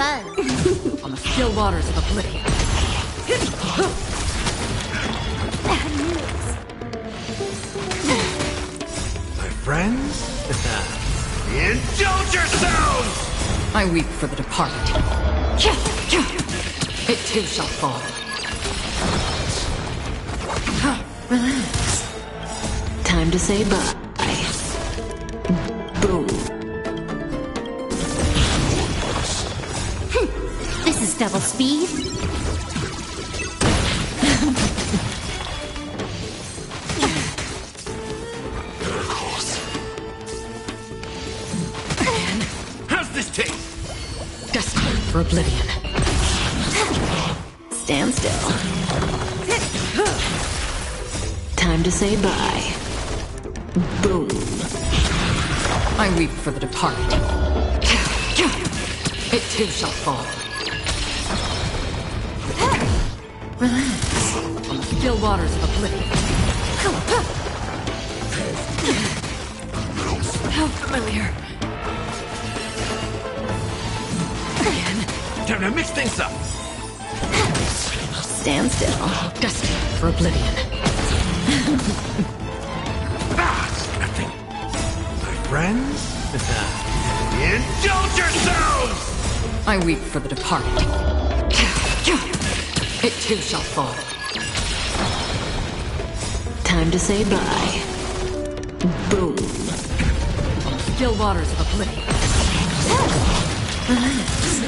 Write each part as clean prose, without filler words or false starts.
fun. On the still waters of oblivion. Bad news. My friends? Indulge yourselves! I weep for the departed. It too shall fall. Relax. Time to say bye. Boom. This is double speed. How's this taste? Destined for oblivion. Stand still. Time to say bye. Boom. I weep for the departed. It too shall fall. Relax. On the still waters of oblivion. How familiar. Time to mix things up. Stand still. Destined for oblivion. Nothing. My friends? Indulge yourselves! I weep for the departed. It too shall fall. Time to say bye. Boom. On the still waters of oblivion. Relax.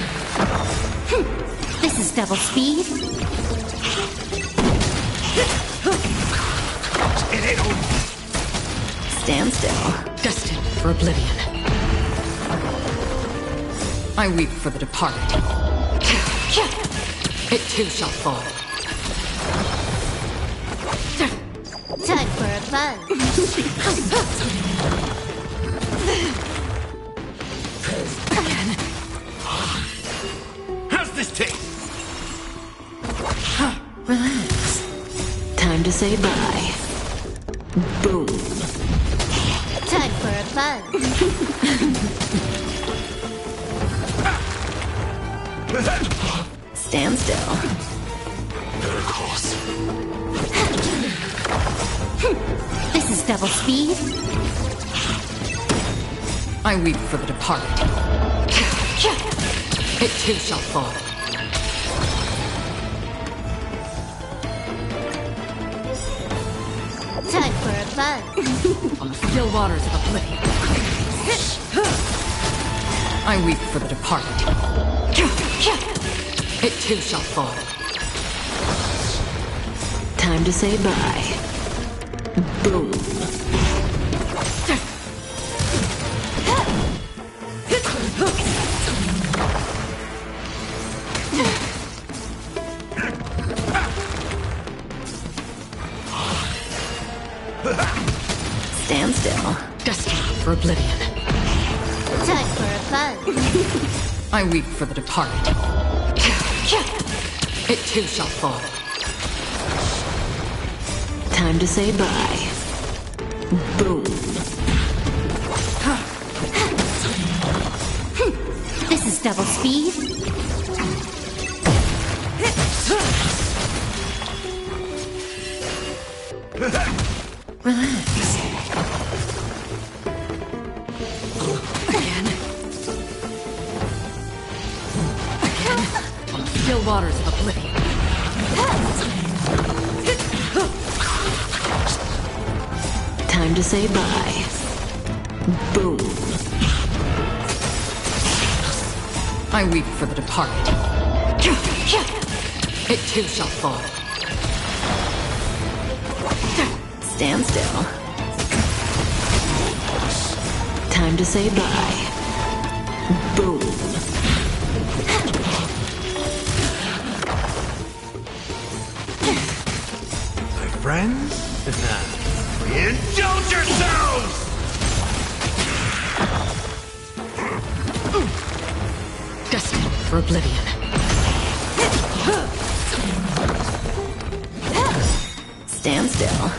This is double speed. It ain't over. Stand still. Destined for oblivion. I weep for the departed. It too shall fall. Time for a fun. How's this taste? Relax. Time to say bye. Boom. Time for a fun. Stand still. This is double speed. I weep for the departed. It too shall fall. Time for a fun. On the still waters of oblivion. I weep for the departed. It too shall fall. Time to say bye. Boom. Stand still. Destined for oblivion. Time for a fun. I weep for the departed. It too shall fall. Time to say bye. Boom. This is double speed. Relax. On the still waters of oblivion. Time to say bye. Boom. I weep for the departed. It too shall fall. Stand still. Time to say bye. Boom. My friends? Indulge yourselves! Destined for oblivion. Stand still.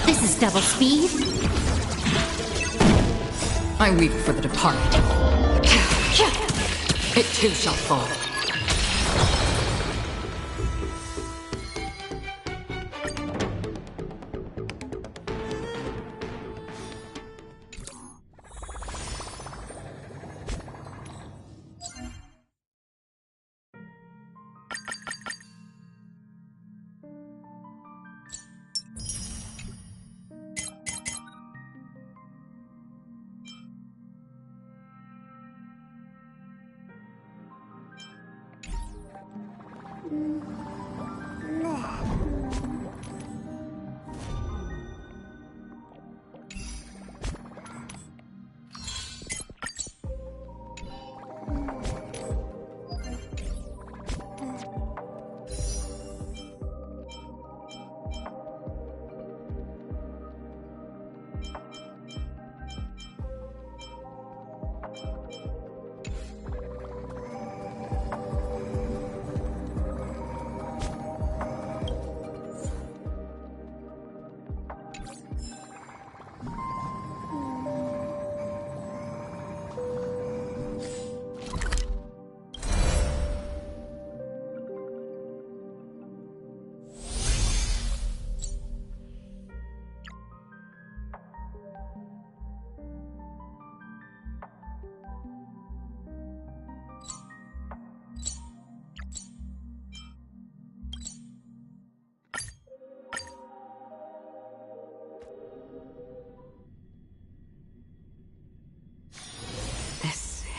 This is double speed. I weep for the departed. It too shall fall.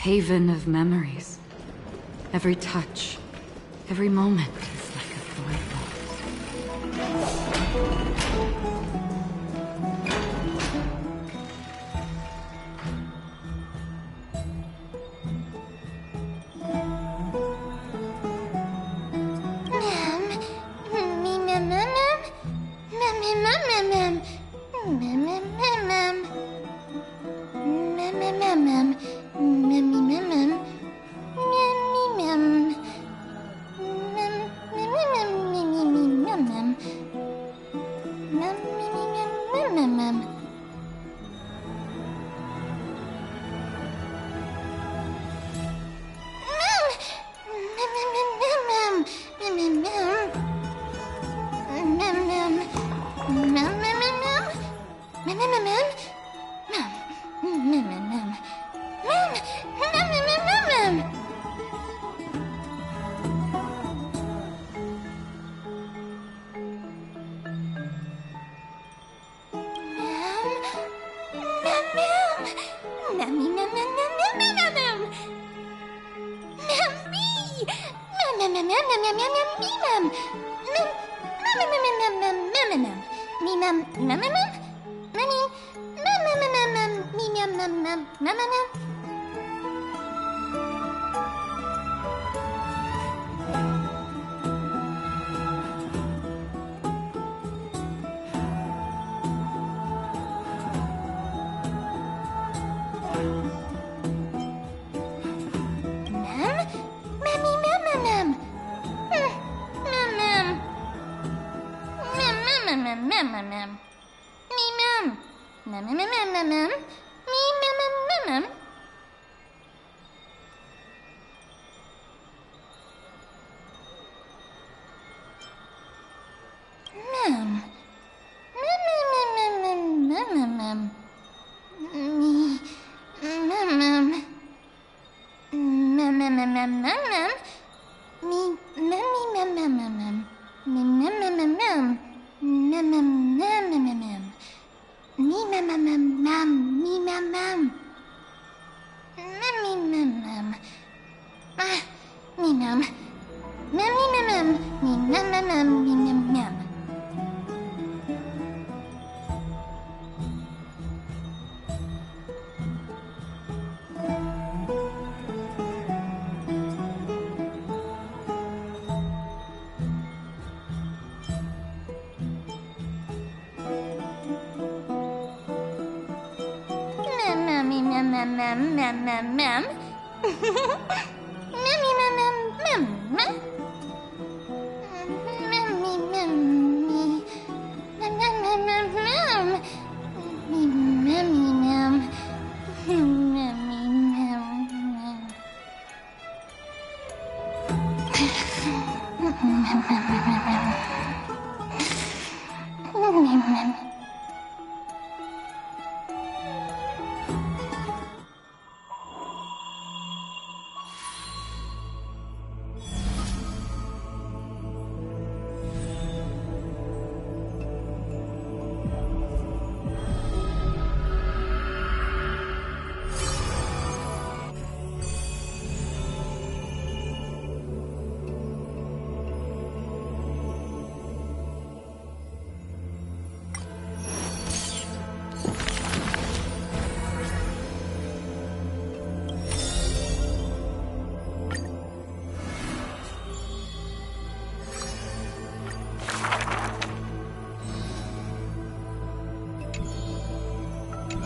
Haven of memories. Every touch, every moment is like a thorn.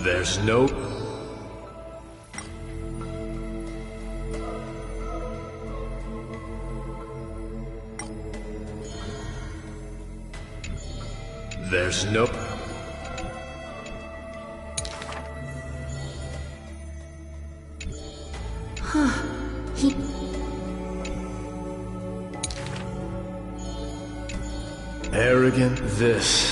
There's no... There's no... Arrogant this.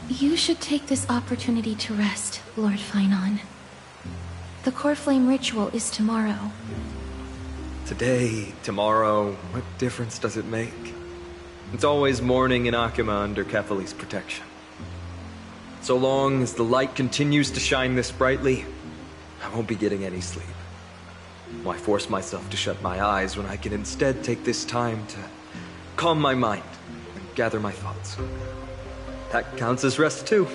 You should take this opportunity to rest, Lord Finon. The core flame ritual is tomorrow. Today, tomorrow, what difference does it make? It's always morning in Akima under Kefali's protection. So long as the light continues to shine this brightly, I won't be getting any sleep. Why force myself to shut my eyes when I can instead take this time to calm my mind and gather my thoughts? That counts as rest too.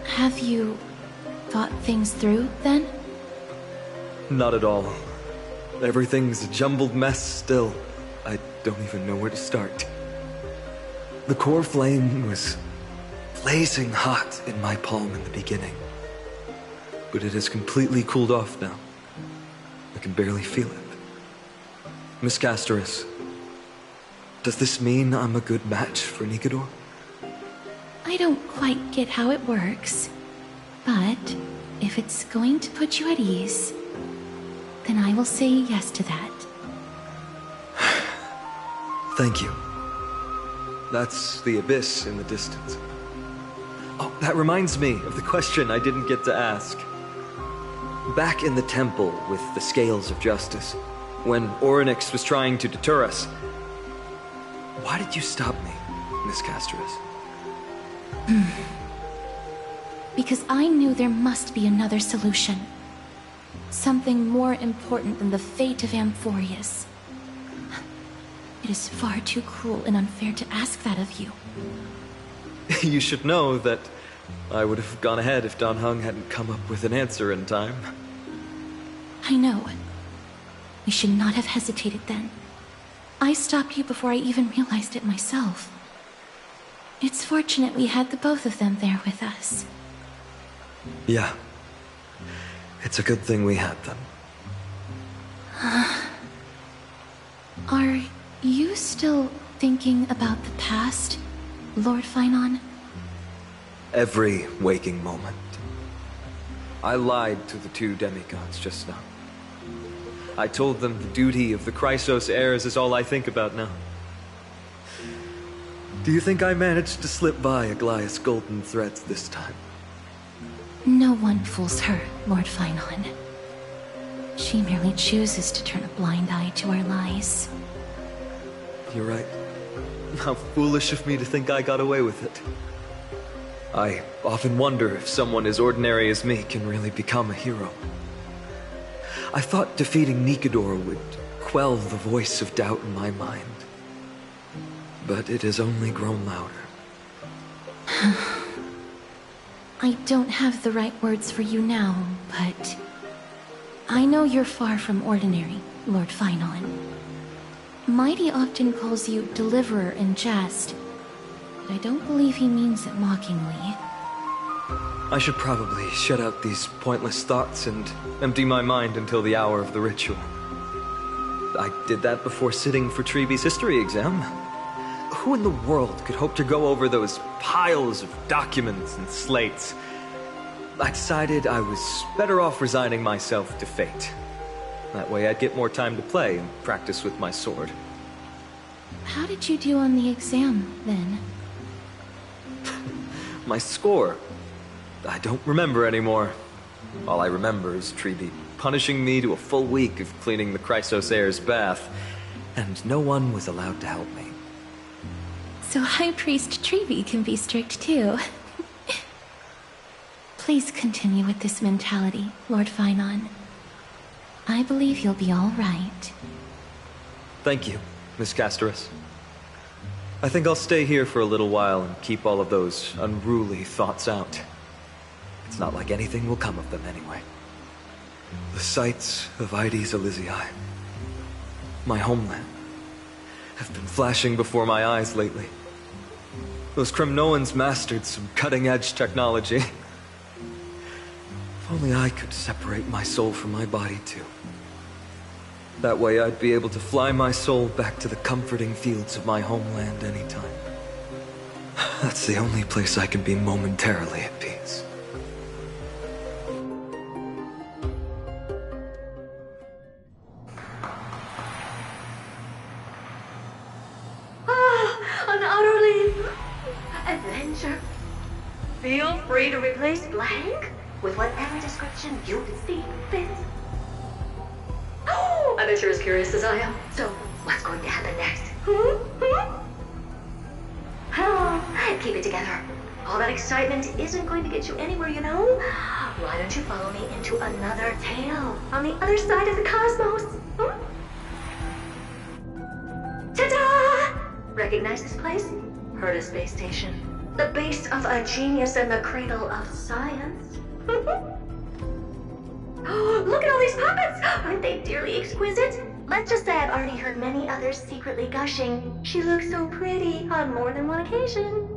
Have you thought things through, then? Not at all. Everything's a jumbled mess still. I don't even know where to start. The core flame was blazing hot in my palm in the beginning. But it has completely cooled off now. I can barely feel it. Miss Castoris, does this mean I'm a good match for Nikador? I don't quite get how it works, but if it's going to put you at ease, then I will say yes to that. Thank you. That's the abyss in the distance. Oh, that reminds me of the question I didn't get to ask. Back in the temple with the Scales of Justice, when Orynyx was trying to deter us, why did you stop me, Miss Castoris? Because I knew there must be another solution. Something more important than the fate of Amphorius. It is far too cruel and unfair to ask that of you. You should know that I would have gone ahead if Dan Heng hadn't come up with an answer in time. I know. We should not have hesitated then. I stopped you before I even realized it myself. It's fortunate we had the both of them there with us. Yeah. It's a good thing we had them. Are you still thinking about the past, Lord Finon? Every waking moment. I lied to the two demigods just now. I told them the duty of the Chrysos heirs is all I think about now. Do you think I managed to slip by Aglaïa's golden threads this time? No one fools her, Lord Finon. She merely chooses to turn a blind eye to our lies. You're right. How foolish of me to think I got away with it. I often wonder if someone as ordinary as me can really become a hero. I thought defeating Nikador would quell the voice of doubt in my mind. But it has only grown louder. I don't have the right words for you now, but I know you're far from ordinary, Lord Finon. Mighty often calls you Deliverer in jest, but I don't believe he means it mockingly. I should probably shut out these pointless thoughts and empty my mind until the hour of the ritual. I did that before sitting for Treeby's history exam. Who in the world could hope to go over those piles of documents and slates? I decided I was better off resigning myself to fate. That way I'd get more time to play and practice with my sword. How did you do on the exam, then? My score? I don't remember anymore. All I remember is Treeby punishing me to a full week of cleaning the Chrysos heir's bath, and no one was allowed to help me. So High Priest Treeby can be strict too. Please continue with this mentality, Lord Finon. I believe you'll be all right. Thank you, Miss Castoris. I think I'll stay here for a little while and keep all of those unruly thoughts out. It's not like anything will come of them anyway. The sights of Aedes Elysiae, my homeland, have been flashing before my eyes lately. Those Kremnoans mastered some cutting-edge technology. If only I could separate my soul from my body too. That way I'd be able to fly my soul back to the comforting fields of my homeland anytime. That's the only place I can be momentarily at peace. An utterly adventure Feel free to replace blank with whatever description you see fit. Oh, I bet you're as curious as I am. So, what's going to happen next? Oh, keep it together. All that excitement isn't going to get you anywhere, you know? Why don't you follow me into another tale on the other side of the cosmos? Ta-da! Recognize this place? Herta Space Station. The base of a genius and the cradle of science. Oh, look at all these puppets! Aren't they dearly exquisite? Let's just say I've already heard many others secretly gushing. She looks so pretty on more than one occasion.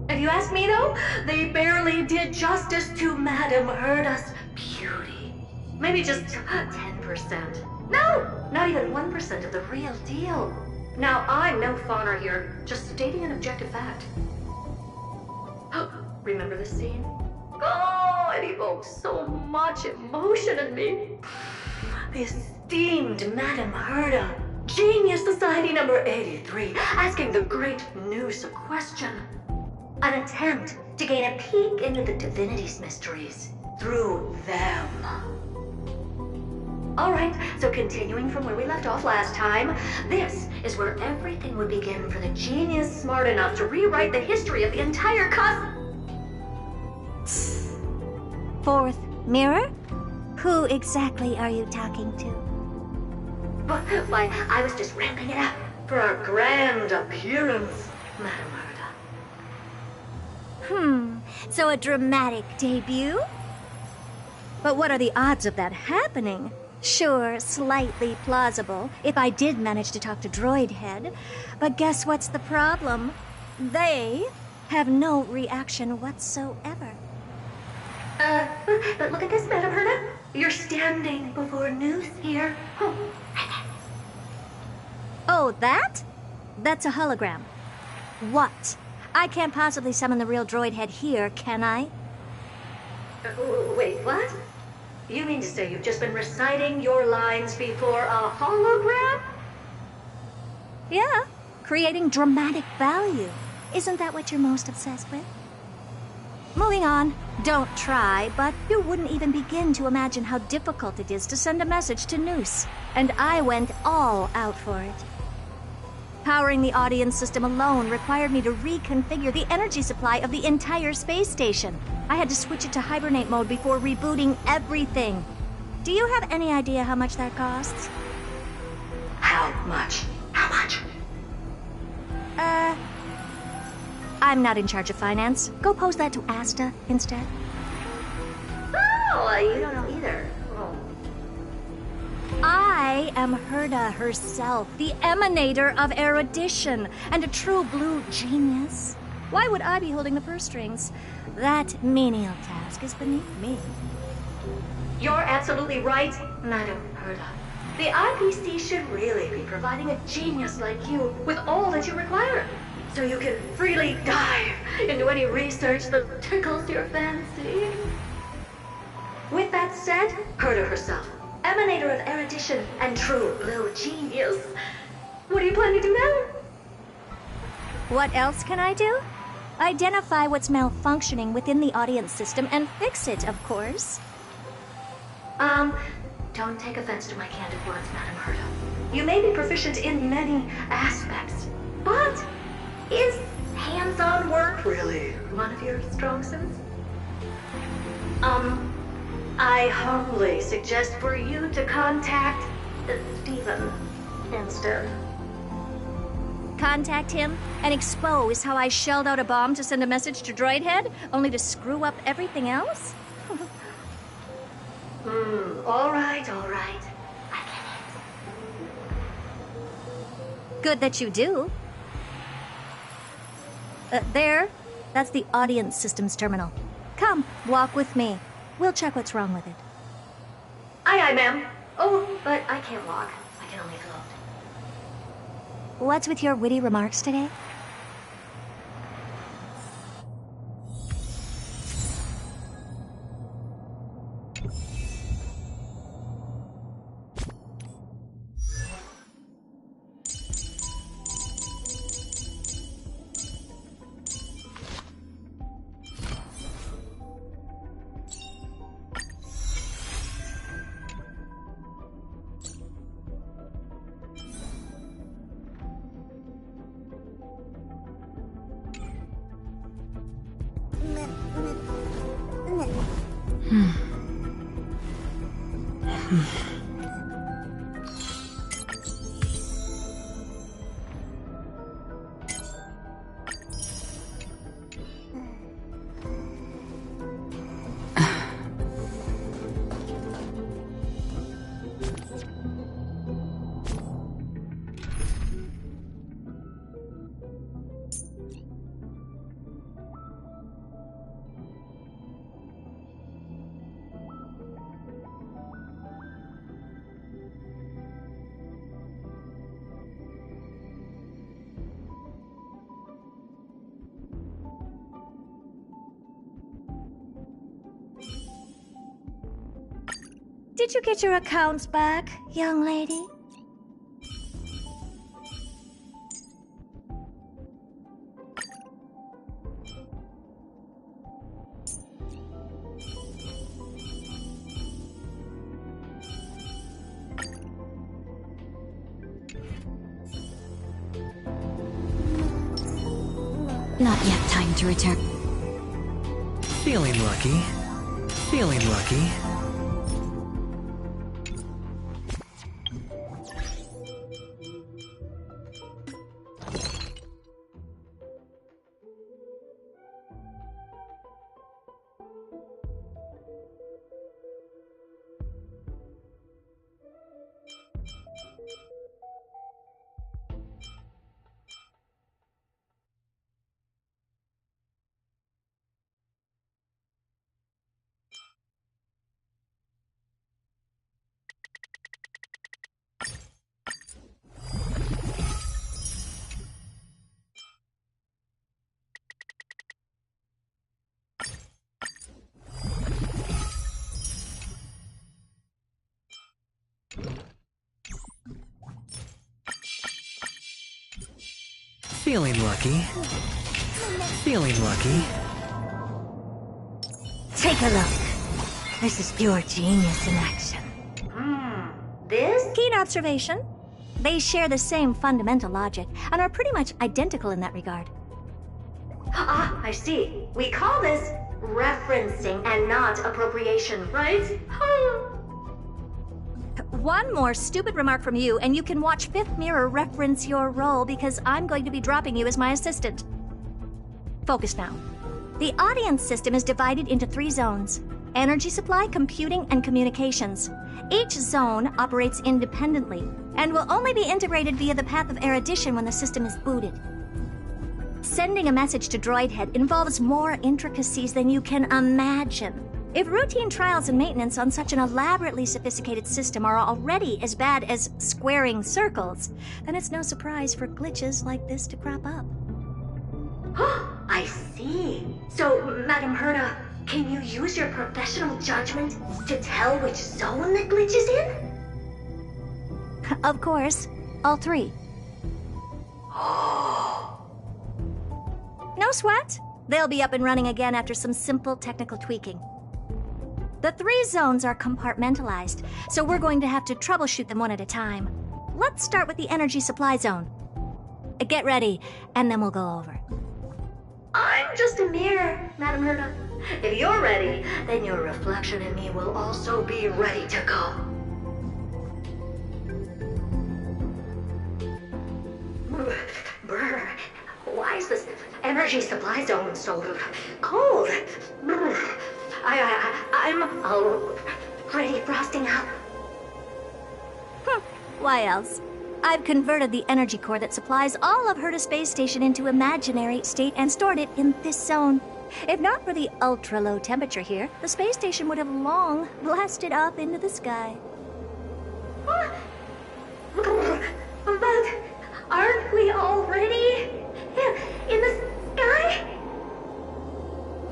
If you ask me though, they barely did justice to Madame Herta's beauty. Maybe just 10%. No, not even 1% of the real deal. Now, I'm no fawner here, just stating an objective fact. Remember this scene? Oh, it evokes so much emotion in me. The esteemed Madame Herta, Genius Society number 83, asking the great Noose a question. An attempt to gain a peek into the divinity's mysteries through them. Alright, so continuing from where we left off last time, this is where everything would begin for the genius smart enough to rewrite the history of the entire Fourth mirror? Who exactly are you talking to? Why, I was just ramping it up for our grand appearance, Madame Herta. So a dramatic debut? But what are the odds of that happening? Sure, slightly plausible, if I did manage to talk to Droid Head. But guess what's the problem? They have no reaction whatsoever. But look at this, Madame Herta. You're standing before Noose here. Oh, that? That's a hologram. What? I can't possibly summon the real Droid Head here, can I? Wait, what? You mean to say you've just been reciting your lines before a hologram? Yeah, creating dramatic value. Isn't that what you're most obsessed with? Moving on. Don't try, but you wouldn't even begin to imagine how difficult it is to send a message to Noose. And I went all out for it. Powering the audience system alone required me to reconfigure the energy supply of the entire space station. I had to switch it to hibernate mode before rebooting everything. Do you have any idea how much that costs? How much? How much? I'm not in charge of finance. Go pose that to Asta instead. Oh, you don't know either. Oh. I am Herta herself, the emanator of erudition, and a true blue genius. Why would I be holding the purse strings? That menial task is beneath me. You're absolutely right, Madame Herta. The IPC should really be providing a genius like you with all that you require, so you can freely dive into any research that tickles your fancy. With that said, Herta herself, emanator of erudition and true blue genius. What do you plan to do now? What else can I do? Identify what's malfunctioning within the audience system and fix it, of course. Don't take offense to my candid words, Madame Herta. You may be proficient in many aspects, but is hands-on work really one of your strong suits? I humbly suggest for you to contact Stephen instead. Contact him and expose how I shelled out a bomb to send a message to Droid Head, only to screw up everything else? All right. I get it. Good that you do. There. That's the audience systems terminal. Come, walk with me. We'll check what's wrong with it. Aye, ma'am. Oh, but I can't walk. I can only float. What's with your witty remarks today? Did you get your accounts back, young lady? Not yet time to return. Feeling lucky. Feeling lucky. Feeling lucky. Feeling lucky. Take a look. This is pure genius in action. This? Keen observation. They share the same fundamental logic and are pretty much identical in that regard. Ah, I see. We call this referencing and not appropriation, right? One more stupid remark from you, and you can watch Fifth Mirror reference your role because I'm going to be dropping you as my assistant. Focus now. The audience system is divided into 3 zones: energy supply, computing, and communications. Each zone operates independently and will only be integrated via the path of erudition when the system is booted. Sending a message to Droidhead involves more intricacies than you can imagine. If routine trials and maintenance on such an elaborately sophisticated system are already as bad as squaring circles, then it's no surprise for glitches like this to crop up. I see. So, Madam Herda, can you use your professional judgment to tell which zone the glitch is in? Of course, all 3. No sweat. They'll be up and running again after some simple technical tweaking. The 3 zones are compartmentalized, so we're going to have to troubleshoot them one at a time. Let's start with the energy supply zone. Get ready, and then we'll go over. I'm just a mirror, Madam Herda. If you're ready, then your reflection in me will also be ready to go. Brr, why is this energy supply zone so cold? I'm already frosting up. Why else? I've converted the energy core that supplies all of Herda Space Station into imaginary state and stored it in this zone. If not for the ultra-low temperature here, the space station would have long blasted up into the sky. But aren't we already in the sky?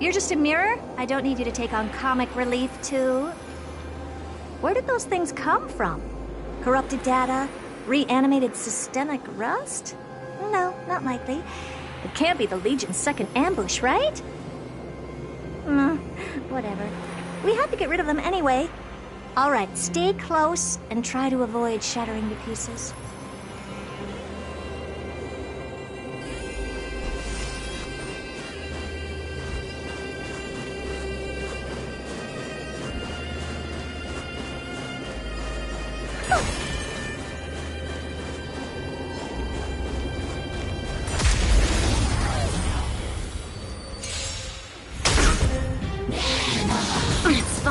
You're just a mirror? I don't need you to take on comic relief, too. Where did those things come from? Corrupted data? Reanimated systemic rust? No, not likely. It can't be the Legion's second ambush, right? Whatever. We have to get rid of them anyway. All right, stay close and try to avoid shattering to pieces.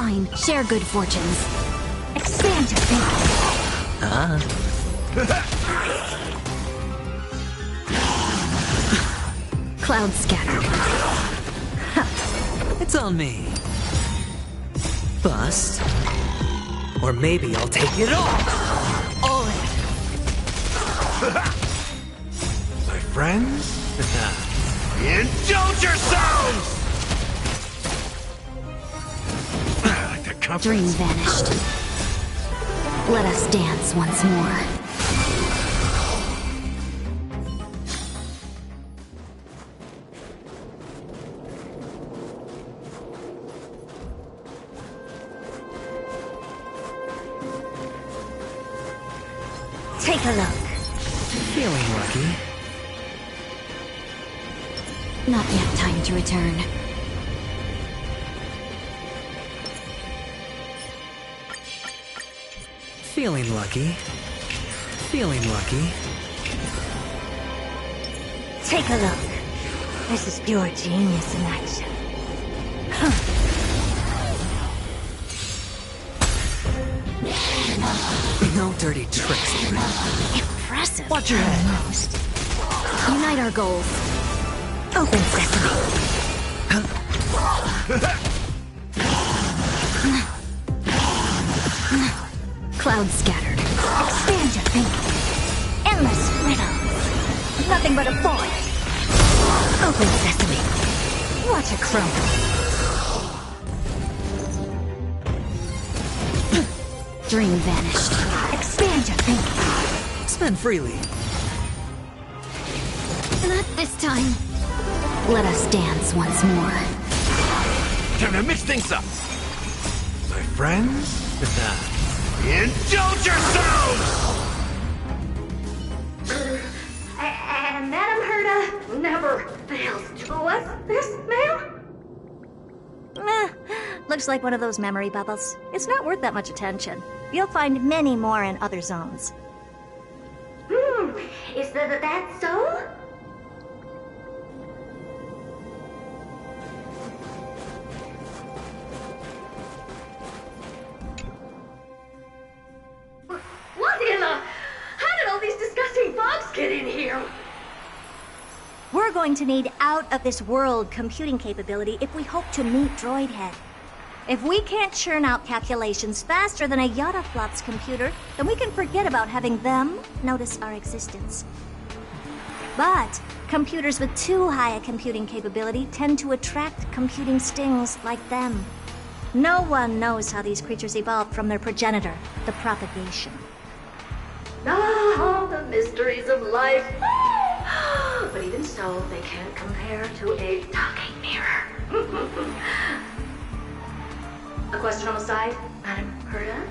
fine. Share good fortunes. Expand your thinking. Clouds scattered. It's on me. Bust. Or maybe I'll take it all. All in. My friends? Indulge yourselves! Like the Dream confidence. vanished. Let us dance once more. Take a look. Feeling lucky. Not yet time to return. Feeling lucky. Feeling lucky. Take a look. This is pure genius in action. No dirty tricks. Impressive. Watch your head. Most. Unite our goals. Open sesame. Clouds scattered. Expand your thinking. Endless riddles. Nothing but a void. Open sesame. Watch it crumble. Dream vanished. Expand your thinking. Spend freely. Not this time. Let us dance once more. Time to mix things up. My friends? Indulge yourselves! And Madam Herda never fails to us this, ma'am? Looks like one of those memory bubbles. It's not worth that much attention. You'll find many more in other zones. Is that so? What in the... How did all these disgusting bugs get in here? We're going to need out-of-this-world computing capability if we hope to meet Droidhead. If we can't churn out calculations faster than a Yottaflop's computer, then we can forget about having them notice our existence. But computers with too high a computing capability tend to attract computing stings like them. No one knows how these creatures evolved from their progenitor, the propagation. Ah, the mysteries of life. But even so, they can't compare to a talking mirror. A question on the side, Madam Herda?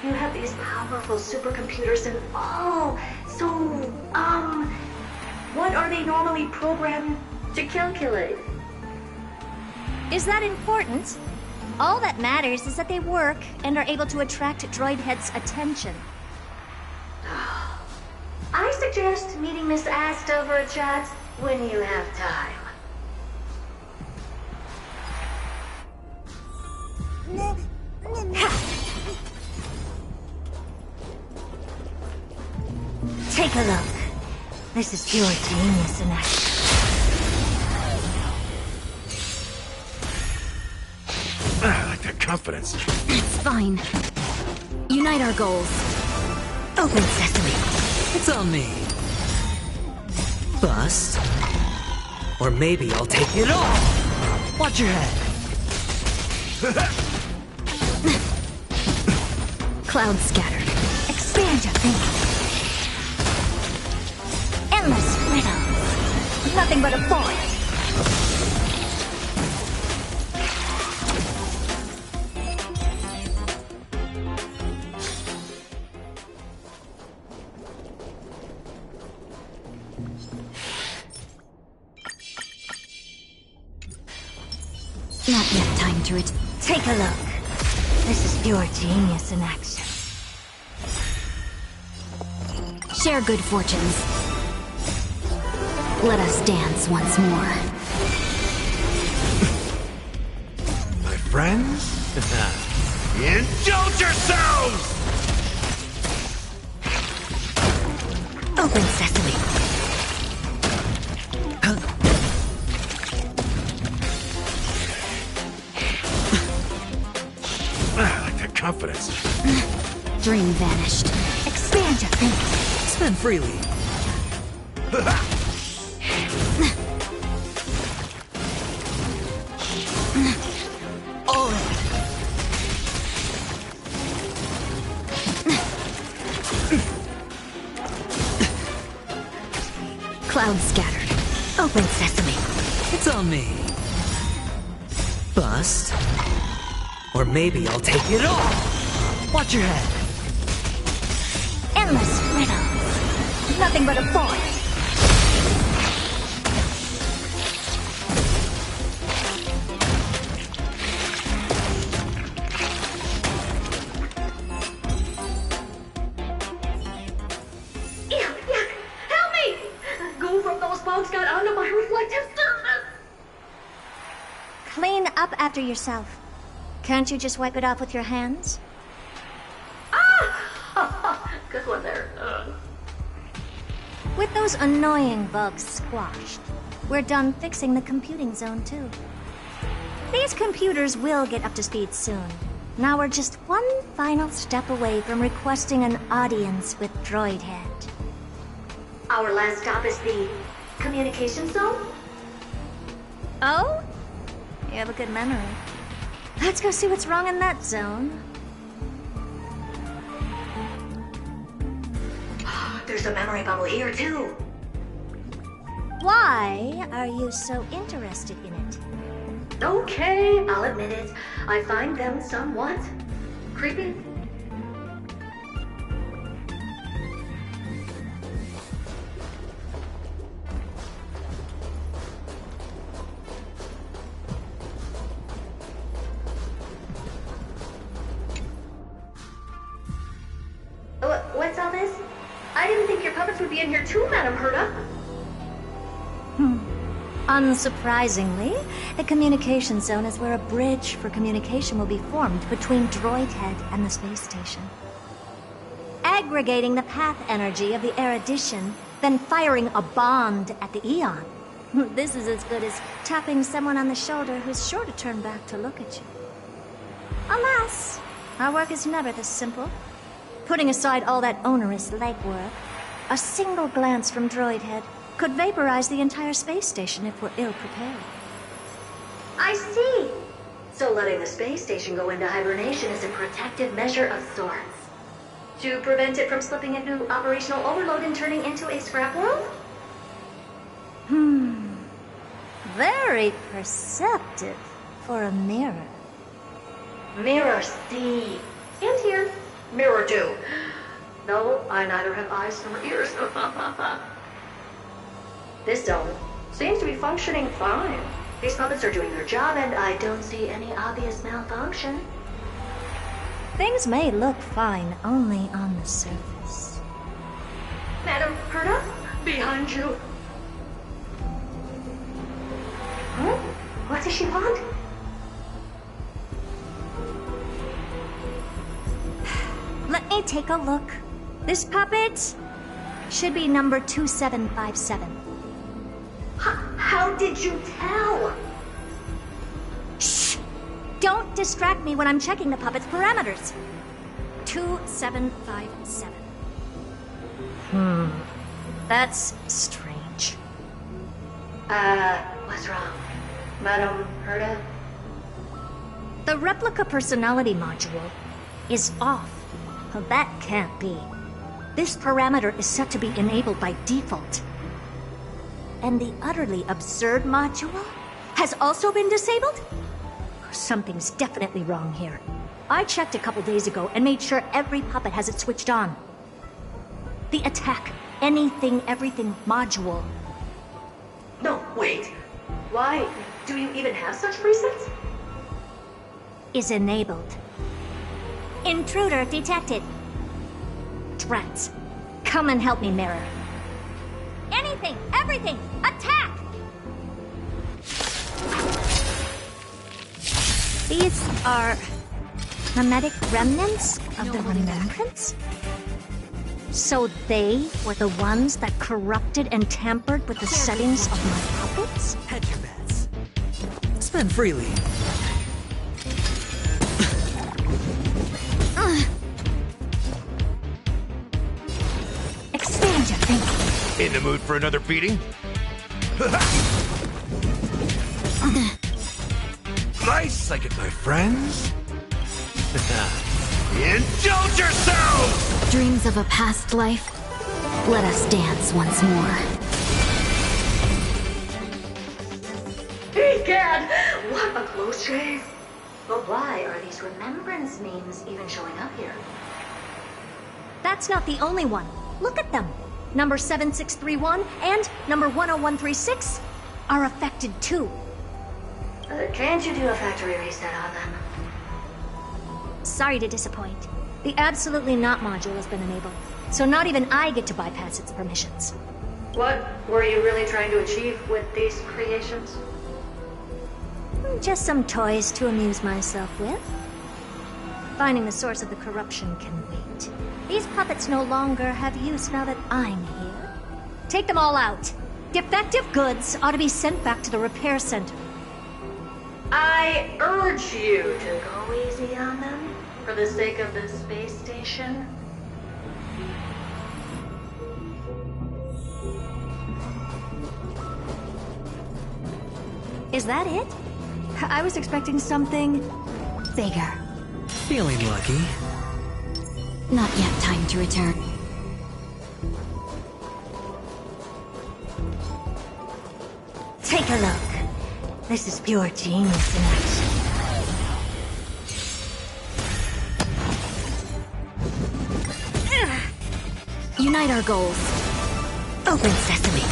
You have these powerful supercomputers and what are they normally programmed to calculate? Is that important? All that matters is that they work and are able to attract Droidhead's attention. I suggest meeting Miss Asta for a chat when you have time. Take a look. This is pure genius in action. I like that confidence. It's fine. Unite our goals. Open sesame. It's on me. Bust. Or maybe I'll take it all. Watch your head. Clouds scattered. Expand your thinking. Endless riddles. Nothing but a void. Not yet time to return. Take a look. This is pure genius in action. Share good fortunes. Let us dance once more. My friends? Indulge yourselves! Open sesame. I like that confidence. Dream vanished. Expand your thinking. Spend freely. Clouds scattered. Open sesame. It's on me. Bust. Or maybe I'll take it all. Watch your head. Endless riddles. Nothing but a void. Yuck! Help me! Goo from those bugs got onto my reflective surface! Clean up after yourself. Can't you just wipe it off with your hands? Ah! Good one there. With those annoying bugs squashed, we're done fixing the computing zone too. These computers will get up to speed soon. Now we're just one final step away from requesting an audience with Droidhead. Our last stop is the communication zone? Oh? You have a good memory. Let's go see what's wrong in that zone. There's a memory bubble here too. Why are you so interested in it? Okay, I'll admit it. I find them somewhat creepy. What's all this? I didn't think your puppets would be in here too, Madam Herta. Unsurprisingly, the communication zone is where a bridge for communication will be formed between Droidhead and the space station. Aggregating the path energy of the erudition, then firing a bond at the Eon. This is as good as tapping someone on the shoulder who's sure to turn back to look at you. Alas, our work is never this simple. Putting aside all that onerous legwork, a single glance from Droidhead could vaporize the entire space station if we're ill-prepared. I see. So letting the space station go into hibernation is a protective measure of sorts. To prevent it from slipping into operational overload and turning into a scrap world? Very perceptive for a mirror. Mirror see. And here. Mirror do. No, I neither have eyes nor ears. This zone seems to be functioning fine. These puppets are doing their job, and I don't see any obvious malfunction. Things may look fine only on the surface. Madam Herta, behind you. Huh? What does she want? Let me take a look. This puppet should be number 2757. How did you tell? Shh! Don't distract me when I'm checking the puppet's parameters. 2757. That's strange. What's wrong? Madam Herta? The replica personality module is off. That can't be. This parameter is set to be enabled by default. And the utterly absurd module has also been disabled? Something's definitely wrong here. I checked a couple days ago and made sure every puppet has it switched on. The attack, anything, everything module. No, wait. Why? Do you even have such presets? Is enabled. Intruder detected. Drats. Come and help me, Mirror. Anything, everything, attack! These are Hermetic remnants of the remembrance? So they were the ones that corrupted and tampered with the settings of my puppets? Hedge your bets. Spend freely. Expand your thinking. In the mood for another beating? Nice, I get my friends. Indulge yourselves! Dreams of a past life? Let us dance once more. Egad! What a close shave! But why are these remembrance names even showing up here? That's not the only one. Look at them. Number 7631 and number 10136 are affected too. Can't you do a factory reset on them? Sorry to disappoint. The Absolutely Not module has been enabled, so not even I get to bypass its permissions. What were you really trying to achieve with these creations? Just some toys to amuse myself with. Finding the source of the corruption can wait. These puppets no longer have use now that I'm here. Take them all out. Defective goods ought to be sent back to the repair center. I urge you to go easy on them, for the sake of the space station. Is that it? I was expecting something bigger. Feeling lucky. Not yet time to return. Take a look. This is pure genius in action. Unite our goals. Open sesame.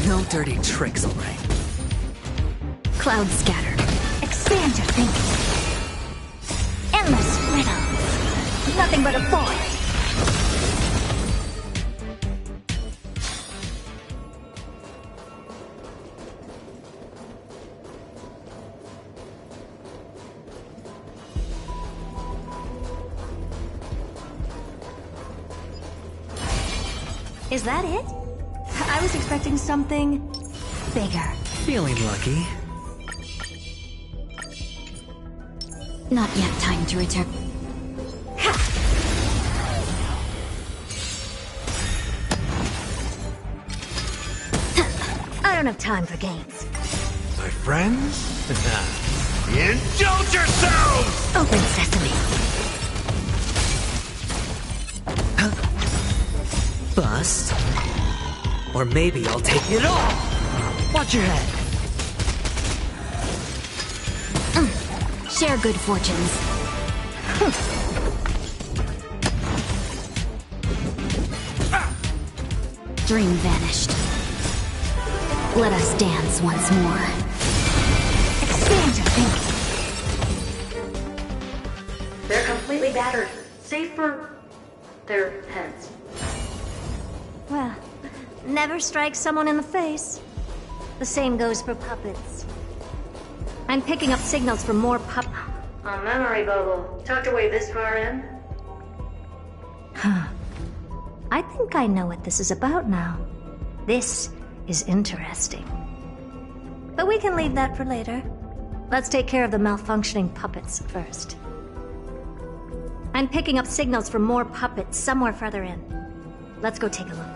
No dirty tricks, all right. Cloud scattered. Expand your thinking. Endless riddles. Nothing but a void. Is that it? I was expecting something bigger. Feeling lucky. Not yet time to return. I don't have time for games. My friends? Indulge yourselves! Open sesame. Bust. Or maybe I'll take it all. Watch your head. Share good fortunes. Dream vanished. Let us dance once more. Expand your thinking. They're completely battered, save for their heads. Well, never strike someone in the face. The same goes for puppets. I'm picking up signals from more A memory bubble, tucked away this far in? I think I know what this is about now. This is interesting. But we can leave that for later. Let's take care of the malfunctioning puppets first. I'm picking up signals from more puppets somewhere further in. Let's go take a look.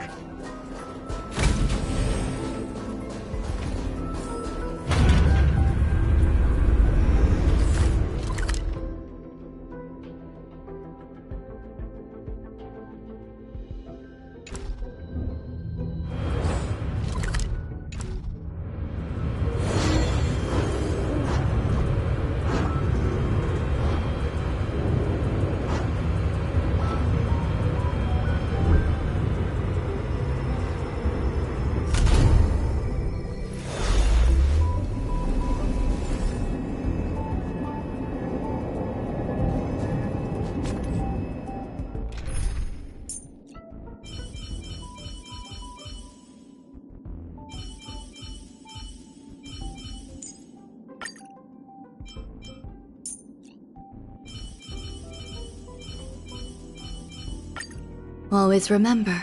Always remember,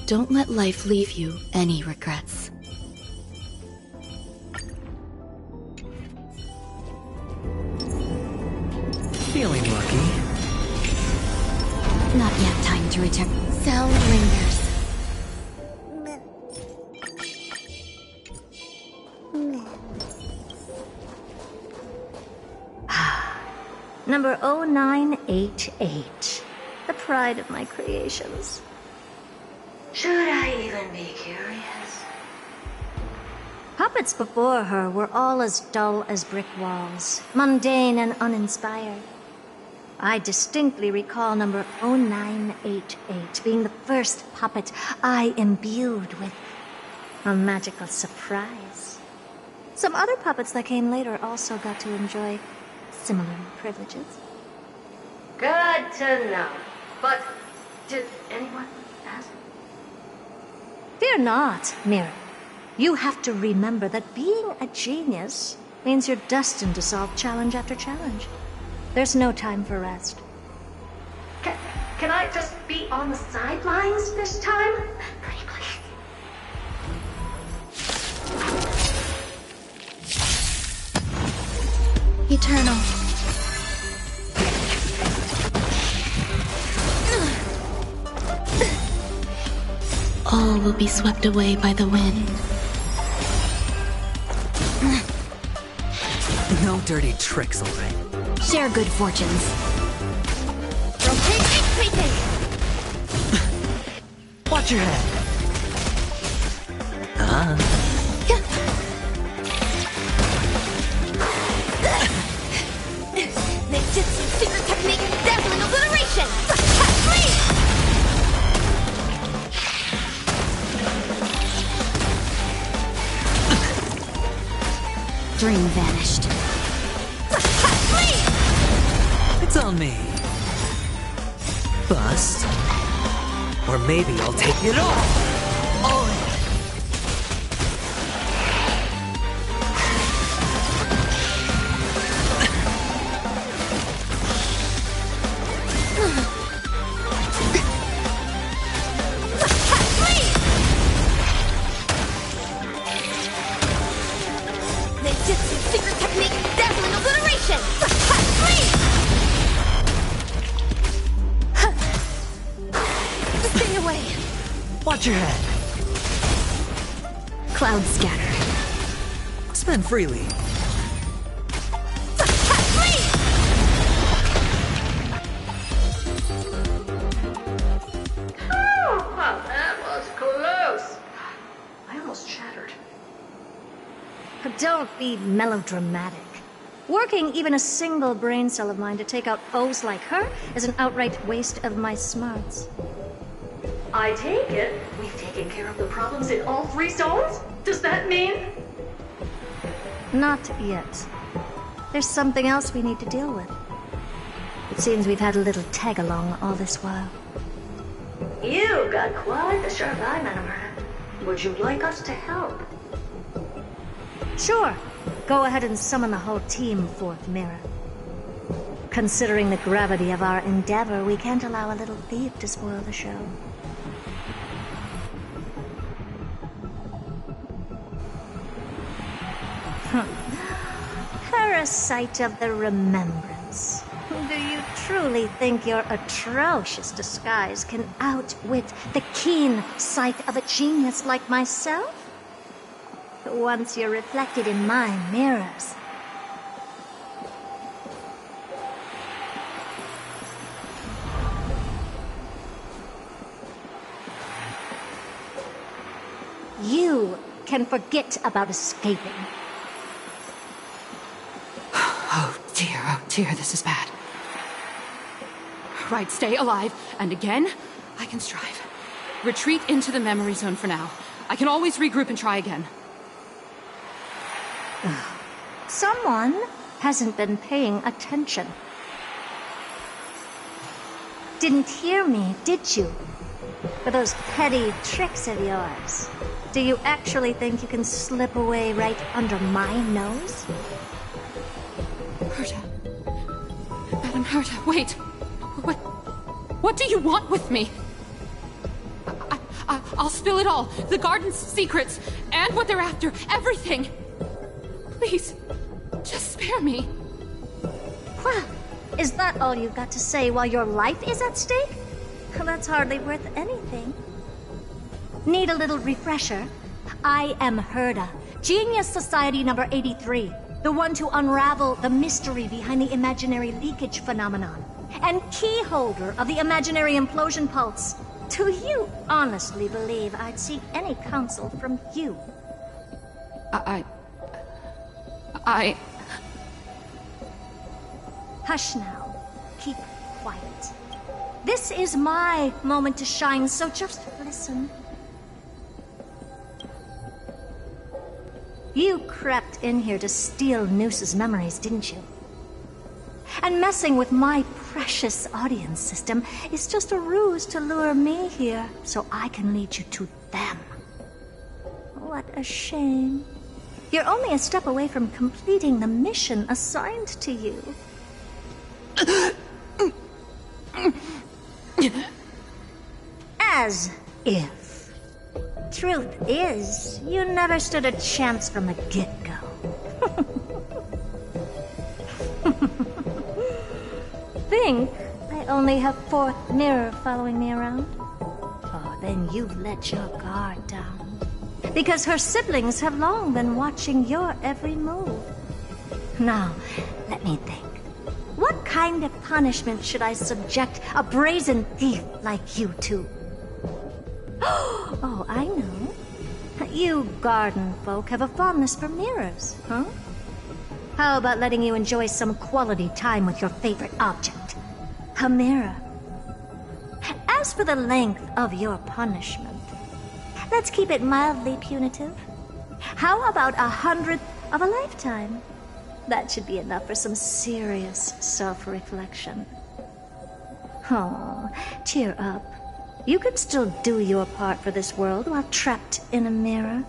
don't let life leave you any regrets. Feeling lucky. Not yet time to return. Sound lingers. Number 0988. The pride of my creations. Should I even be curious? Puppets before her were all as dull as brick walls, mundane and uninspired. I distinctly recall number 0988 being the first puppet I imbued with a magical surprise. Some other puppets that came later also got to enjoy similar privileges. Good to know. But did anyone ask? Fear not, Mira. You have to remember that being a genius means you're destined to solve challenge after challenge. There's no time for rest. Can I just be on the sidelines this time? Pretty please. Eternal. All will be swept away by the wind. No dirty tricks, alright? Share good fortunes. Watch your head. Ninjutsu secret technique, dazzling obliteration! Dream vanished. It's on me. Bust. Or maybe I'll take it all. All in. Ninjutsu secret technique, dazzling obliteration! Stay away! Watch your head. Cloud scattered. Spend freely. Oh, that was close. I almost shattered. Don't be melodramatic. Working even a single brain cell of mine to take out foes like her is an outright waste of my smarts. I take it we've taken care of the problems in all 3 zones? Does that mean? Not yet. There's something else we need to deal with. It seems we've had a little tag-along all this while. You've got quite the sharp eye, Madam Rat. Would you like us to help? Sure. Go ahead and summon the whole team forth, Mira. Considering the gravity of our endeavor, we can't allow a little thief to spoil the show. Parasite of the remembrance. Do you truly think your atrocious disguise can outwit the keen sight of a genius like myself? Once you're reflected in my mirrors. You can forget about escaping. Oh dear, this is bad. Right, stay alive, and again, I can strive. Retreat into the memory zone for now. I can always regroup and try again. Someone hasn't been paying attention. Didn't hear me, did you? For those petty tricks of yours. Do you actually think you can slip away right under my nose? Herta. Madam Herta, wait. What do you want with me? I'll spill it all. The garden's secrets, and what they're after. Everything. Please, just spare me. Well, is that all you've got to say while your life is at stake? That's hardly worth anything. Need a little refresher? I am Herda, Genius Society number 83, the one to unravel the mystery behind the imaginary leakage phenomenon, and key holder of the imaginary implosion pulse. Do you honestly believe I'd seek any counsel from you? Hush now. Keep quiet. This is my moment to shine, so just listen. You crept in here to steal Noose's memories, didn't you? And messing with my precious audience system is just a ruse to lure me here so I can lead you to them. What a shame. You're only a step away from completing the mission assigned to you. As if. Truth is, you never stood a chance from the get-go. Think I only have fourth mirror following me around? Oh, then you've let your guard down. Because her siblings have long been watching your every move. Now, let me think. What kind of punishment should I subject a brazen thief like you to? Oh, I know. You garden folk have a fondness for mirrors, huh? How about letting you enjoy some quality time with your favorite object? A mirror. As for the length of your punishment, let's keep it mildly punitive. How about 100th of a lifetime? That should be enough for some serious self-reflection. Oh, cheer up. You can still do your part for this world while trapped in a mirror.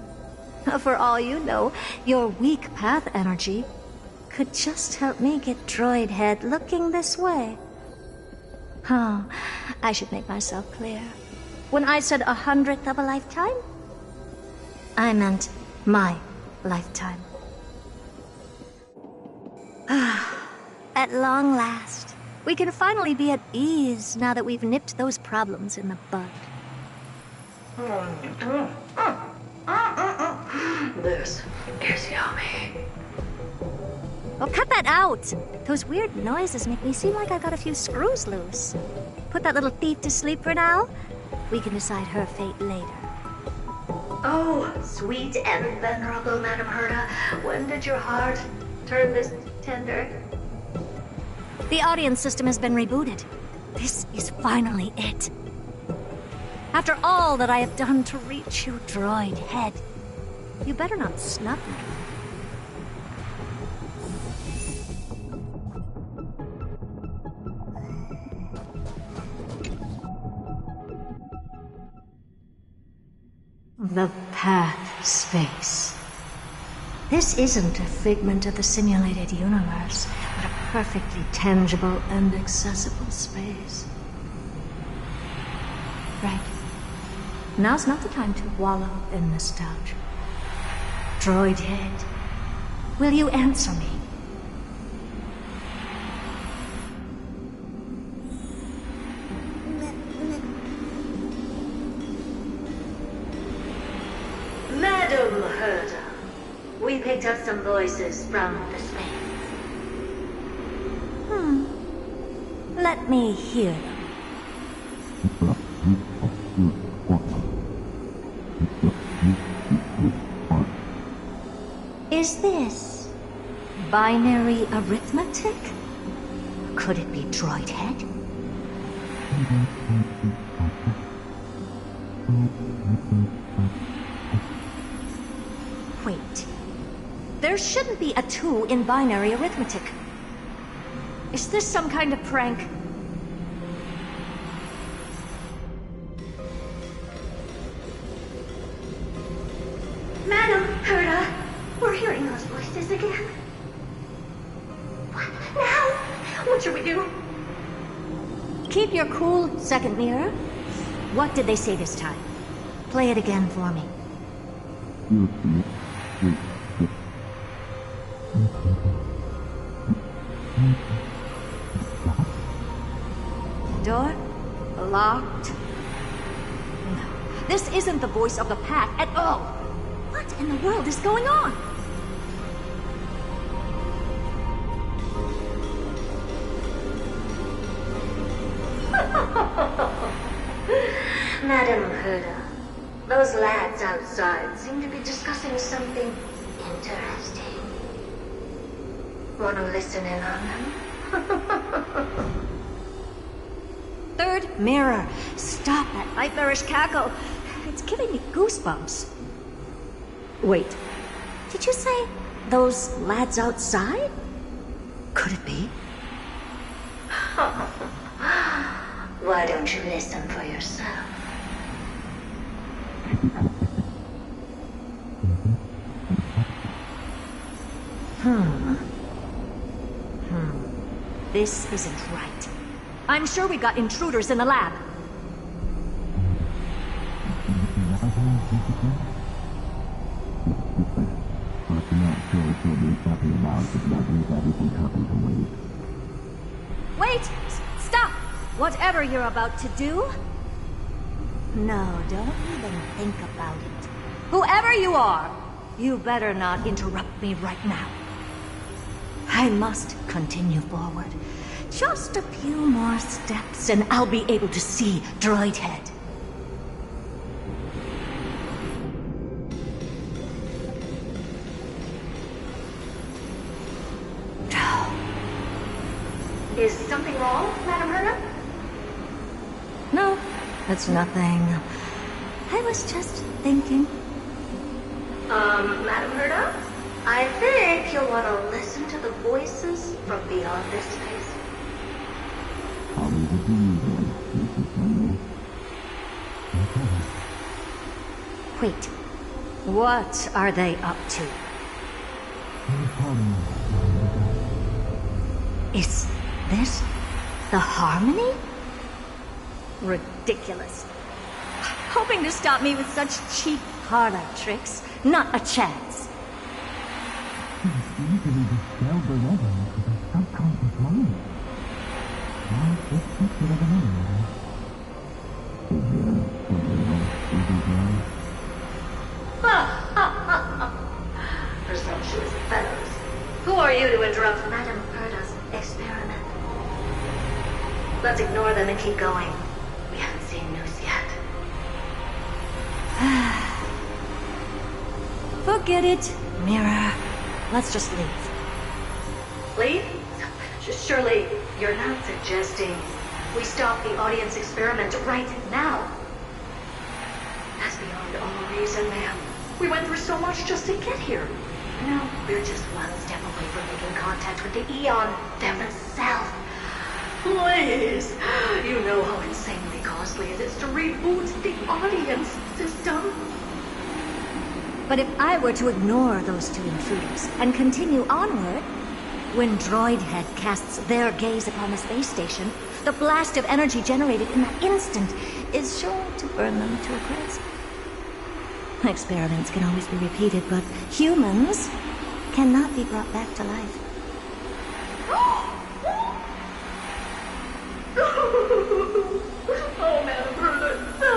For all you know, your weak path energy could just help me get Droid Head looking this way. Oh, I should make myself clear. When I said 100th of a lifetime, I meant my lifetime. At long last, we can finally be at ease now that we've nipped those problems in the bud. This is yummy. Oh, cut that out! Those weird noises make me seem like I've got a few screws loose. Put that little thief to sleep for now. We can decide her fate later. Oh, sweet and venerable Madam Herda, when did your heart turn this tender? The audience system has been rebooted. This is finally it. After all that I have done to reach you, Droid Head, you better not snub me. The path space. This isn't a figment of the simulated universe, but a perfectly tangible and accessible space. Right. Now's not the time to wallow in nostalgia. Droid Head, will you answer me? Madam Herda, we picked up some voices from the space. Let me hear them. Is this binary arithmetic? Could it be Droid Head? Wait. There shouldn't be a 2 in binary arithmetic. Is this some kind of prank? Madam Herda, we're hearing those voices again. What now? What should we do? Keep your cool, second mirror. What did they say this time? Play it again for me. Door locked. No, this isn't the voice of the pack at all. What in the world is going on? Madam Herda, those lads outside seem to be discussing something interesting. Want to listen in on them? Third mirror, stop that nightmarish cackle. It's giving me goosebumps. Wait, did you say those lads outside? Could it be? Why don't you listen for yourself? This isn't right. I'm sure we got intruders in the lab. Wait! Stop! Whatever you're about to do... No, don't even think about it. Whoever you are, you better not interrupt me right now. I must continue forward. Just a few more steps and I'll be able to see Droid Head. Is something wrong, Madam Herda? No, it's nothing. I was just thinking. Madam Herda? I think you'll want to listen to the voices from beyond this space. Wait, what are they up to? Is this the Harmony? Ridiculous. Hoping to stop me with such cheap parlor tricks. Not a chance. Presumptuous fellows. Who are you to interrupt Madam Herda's experiment? Let's ignore them and keep going. We haven't seen news yet. Forget it, Mirror. Let's just leave. Leave? Surely you're not suggesting we stop the audience experiment right now? That's beyond all reason, ma'am. We went through so much just to get here. Now we're just one step away from making contact with the Eon themselves. Please, you know how insanely costly it is to reboot the audience system. But if I were to ignore those two intruders and continue onward, when Droid Head casts their gaze upon the space station, the blast of energy generated in that instant is sure to burn them to a crisp. Experiments can always be repeated, but humans cannot be brought back to life. Oh, Madam Herda, so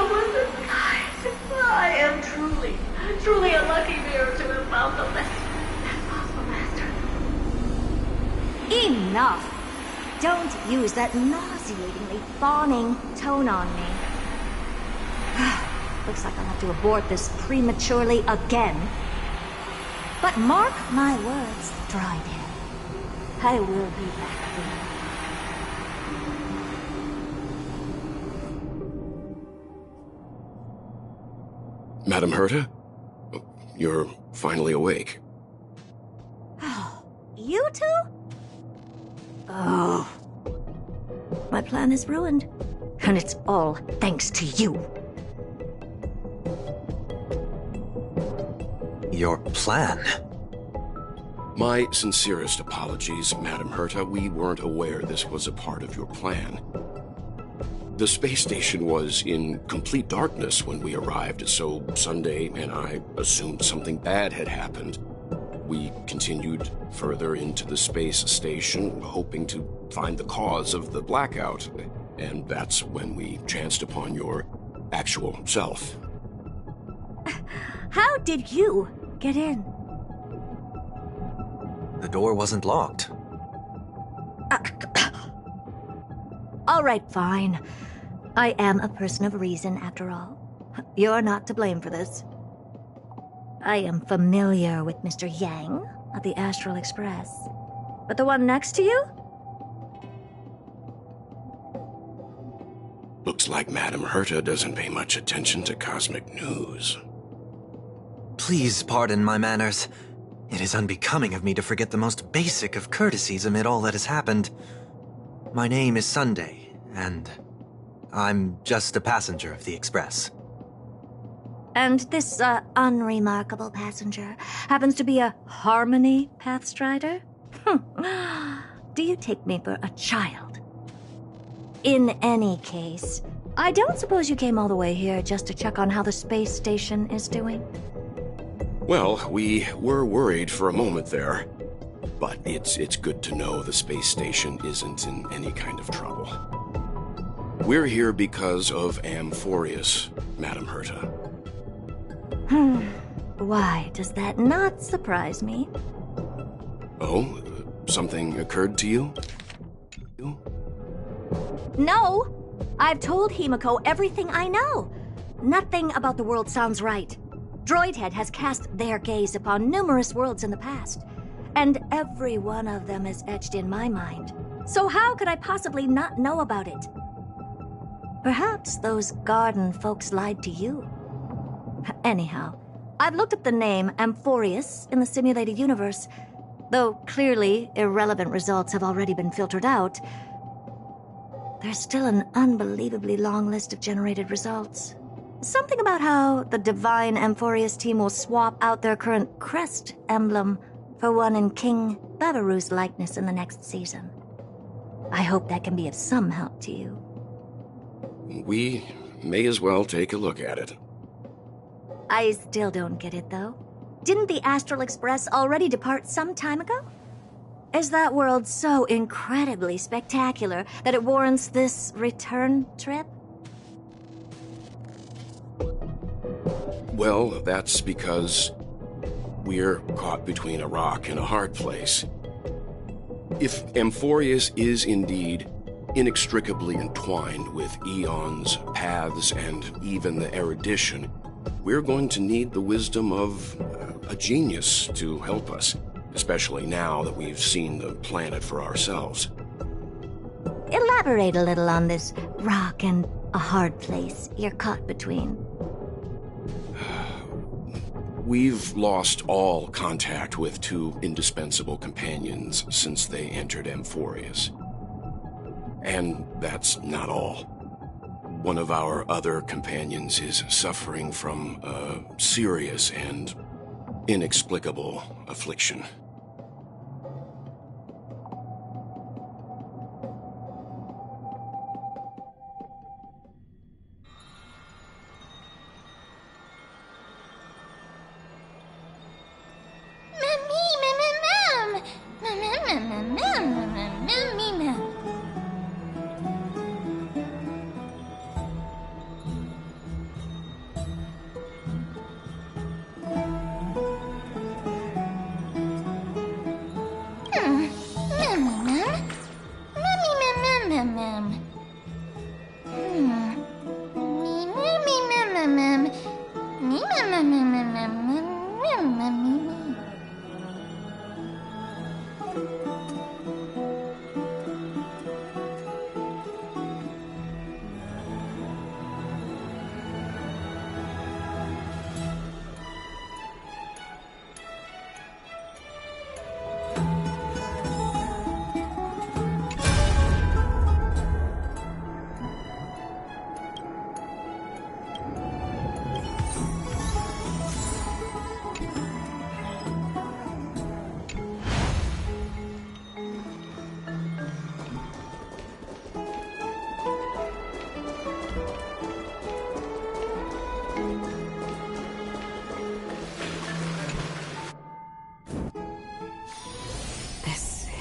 was kind. I am truly a lucky mirror to have found the best possible master. Enough! Don't use that nauseatingly fawning tone on me. Looks like I'll have to abort this prematurely again. But mark my words, Droid Head. I will be back for you. Madam Herta? You're finally awake. You two? Oh. My plan is ruined. And it's all thanks to you. Your plan? My sincerest apologies, Madam Herta. We weren't aware this was a part of your plan. The space station was in complete darkness when we arrived, so Sunday and I assumed something bad had happened. We continued further into the space station, hoping to find the cause of the blackout, and that's when we chanced upon your actual self. How did you get in? The door wasn't locked. All right, fine. I am a person of reason, after all. You're not to blame for this. I am familiar with Mr. Yang of the Astral Express. But the one next to you? Looks like Madame Herta doesn't pay much attention to cosmic news. Please pardon my manners. It is unbecoming of me to forget the most basic of courtesies amid all that has happened. My name is Sunday, and I'm just a passenger of the Express. And this, unremarkable passenger happens to be a Harmony Pathstrider? Do you take me for a child? In any case, I don't suppose you came all the way here just to check on how the space station is doing? Well, we were worried for a moment there, but it's good to know the space station isn't in any kind of trouble. We're here because of Amphorius, Madame Herta. Why does that not surprise me? Oh, something occurred to you? No! I've told Himiko everything I know. Nothing about the world sounds right. Droidhead has cast their gaze upon numerous worlds in the past, and every one of them is etched in my mind. So how could I possibly not know about it? Perhaps those garden folks lied to you. Anyhow, I've looked up the name Amphorius in the simulated universe. Though clearly irrelevant results have already been filtered out, there's still an unbelievably long list of generated results. Something about how the Divine Amphorius team will swap out their current crest emblem for one in King Babaru's likeness in the next season. I hope that can be of some help to you. We may as well take a look at it. I still don't get it, though. Didn't the Astral Express already depart some time ago? Is that world so incredibly spectacular that it warrants this return trip? Well, that's because we're caught between a rock and a hard place. If Amphorius is indeed inextricably entwined with eons, paths, and even the erudition, we're going to need the wisdom of a genius to help us, especially now that we've seen the planet for ourselves. Elaborate a little on this rock and a hard place you're caught between. We've lost all contact with two indispensable companions since they entered Amphorius. And that's not all. One of our other companions is suffering from a serious and inexplicable affliction.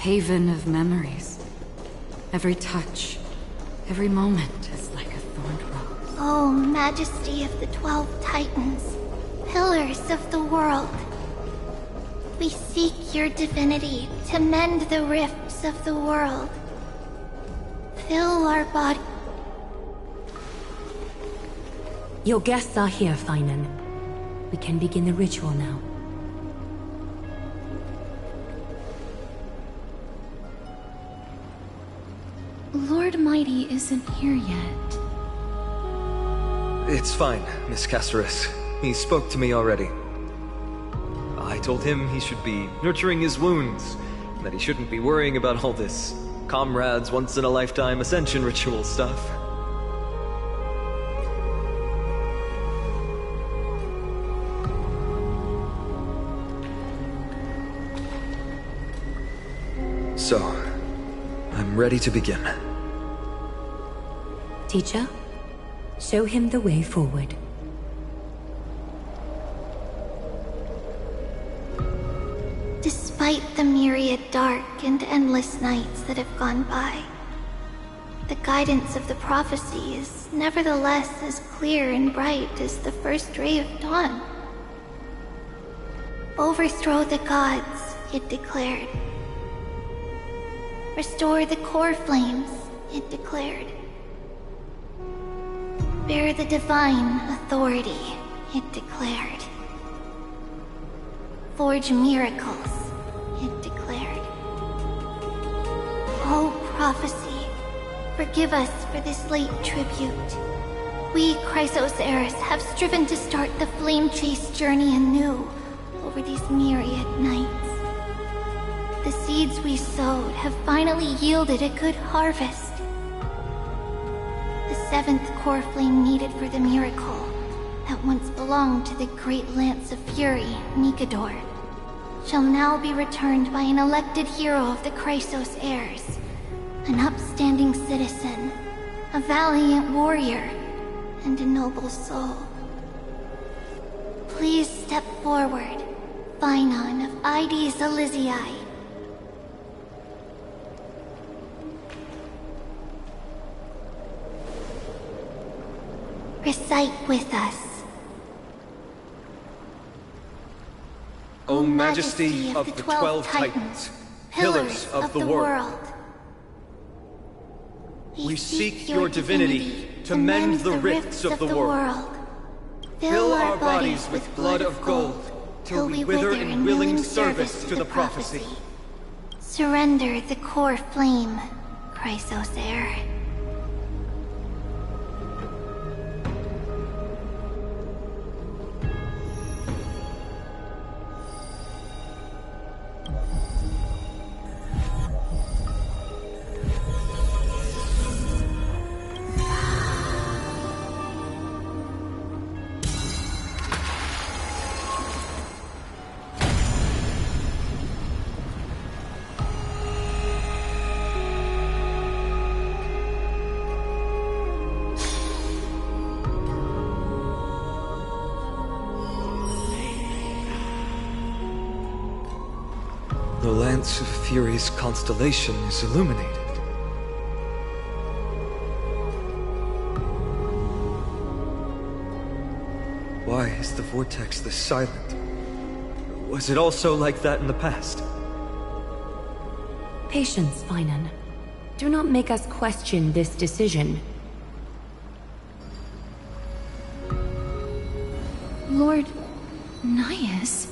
haven of memories. Every touch, every moment is like a thorned rose. Oh, Majesty of the 12 Titans, pillars of the world. We seek your divinity to mend the rifts of the world. Fill our body. Your guests are here, Finan. We can begin the ritual now. Lord Mighty isn't here yet. It's fine, Miss Caceres. He spoke to me already. I told him he should be nurturing his wounds, that he shouldn't be worrying about all this comrades once-in-a-lifetime ascension ritual stuff. So, I'm ready to begin. Teacher, show him the way forward. Despite the myriad dark and endless nights that have gone by, the guidance of the prophecy is nevertheless as clear and bright as the first ray of dawn. Overthrow the gods, it declared. Restore the core flames, it declared. Bear the divine authority, it declared. Forge miracles, it declared. Oh, prophecy, forgive us for this late tribute. We, Chrysos heirs, have striven to start the flame chase journey anew over these myriad nights. The seeds we sowed have finally yielded a good harvest. The 7th core flame needed for the miracle that once belonged to the great Lance of Fury, Nikador, shall now be returned by an elected hero of the Chrysos heirs, an upstanding citizen, a valiant warrior, and a noble soul. Please step forward, Finan of Ides Elysiae. Recite with us. O Majesty of the 12 Titans, pillars of the world, we seek your divinity to mend the rifts of the world. Fill our bodies with blood of gold, till we wither in willing service to the prophecy. Surrender the core flame, Chrysos heir. The Lance of Fury's constellation is illuminated. Why is the vortex this silent? Was it also like that in the past? Patience, Finan. Do not make us question this decision. Lord Nias?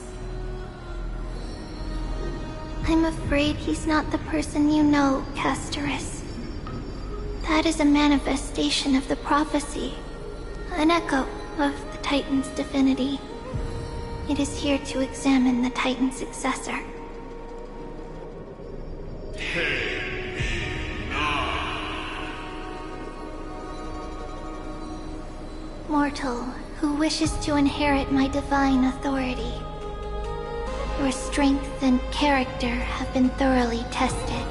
I'm afraid he's not the person you know, Castoris. That is a manifestation of the prophecy, an echo of the Titan's divinity. It is here to examine the Titan's successor. Mortal who wishes to inherit my divine authority. Your strength and character have been thoroughly tested.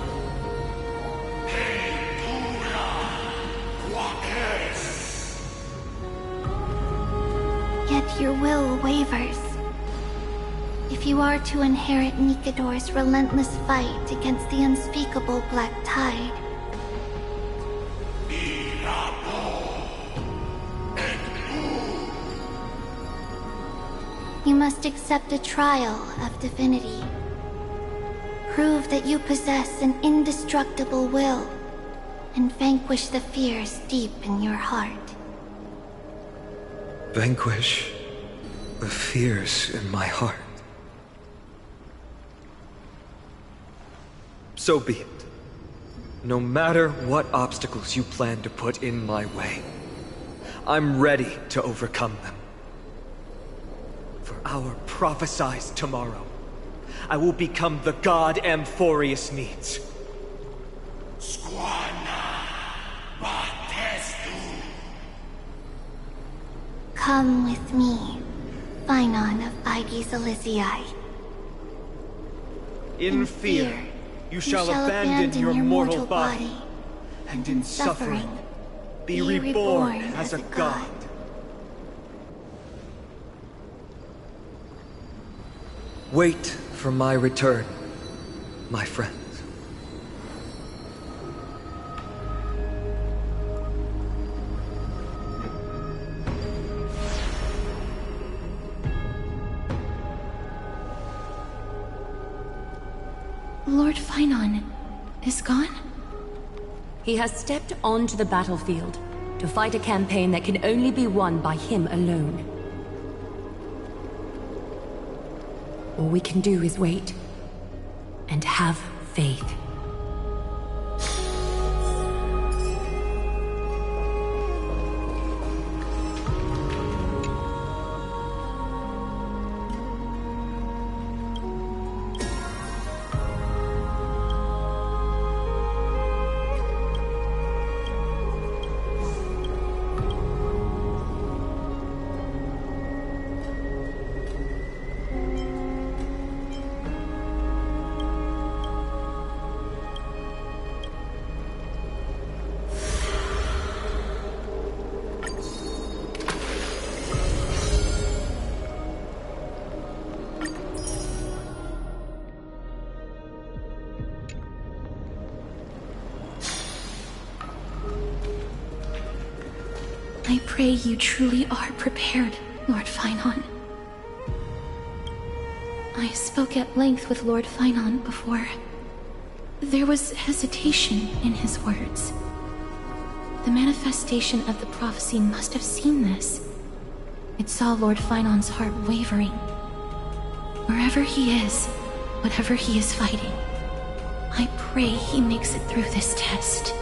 Yet your will wavers. If you are to inherit Nikador's relentless fight against the unspeakable Black Tide, you must accept a trial of divinity. Prove that you possess an indestructible will, and vanquish the fears deep in your heart. Vanquish the fears in my heart. So be it. No matter what obstacles you plan to put in my way, I'm ready to overcome them. For our prophesized tomorrow, I will become the god Amphorius needs. Come with me, Phainon of Aegis Elysiae. In fear, you shall abandon your mortal body, and in suffering, be reborn as a god. Wait for my return, my friends. Lord Phainon is gone? He has stepped onto the battlefield to fight a campaign that can only be won by him alone. All we can do is wait and have faith. I pray you truly are prepared, Lord Phainon. I spoke at length with Lord Phainon before. There was hesitation in his words. The manifestation of the prophecy must have seen this. It saw Lord Phainon's heart wavering. Wherever he is, whatever he is fighting, I pray he makes it through this test.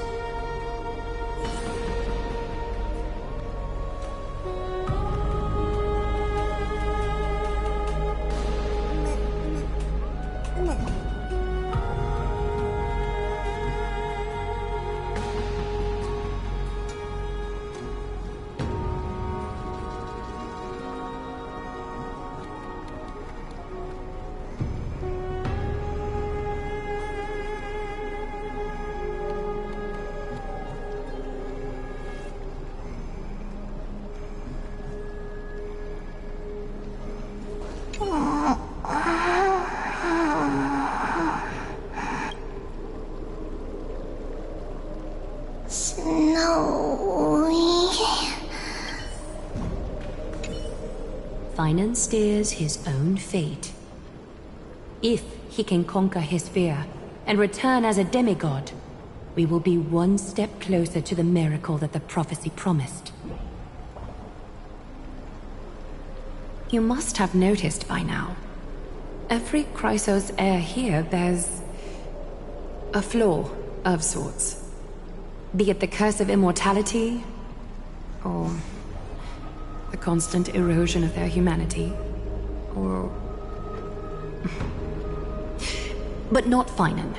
Phainon steers his own fate. If he can conquer his fear and return as a demigod, we will be one step closer to the miracle that the prophecy promised. You must have noticed by now, every Chrysos heir here bears a flaw of sorts. Be it the curse of immortality, or the constant erosion of their humanity, or... But not Phainon.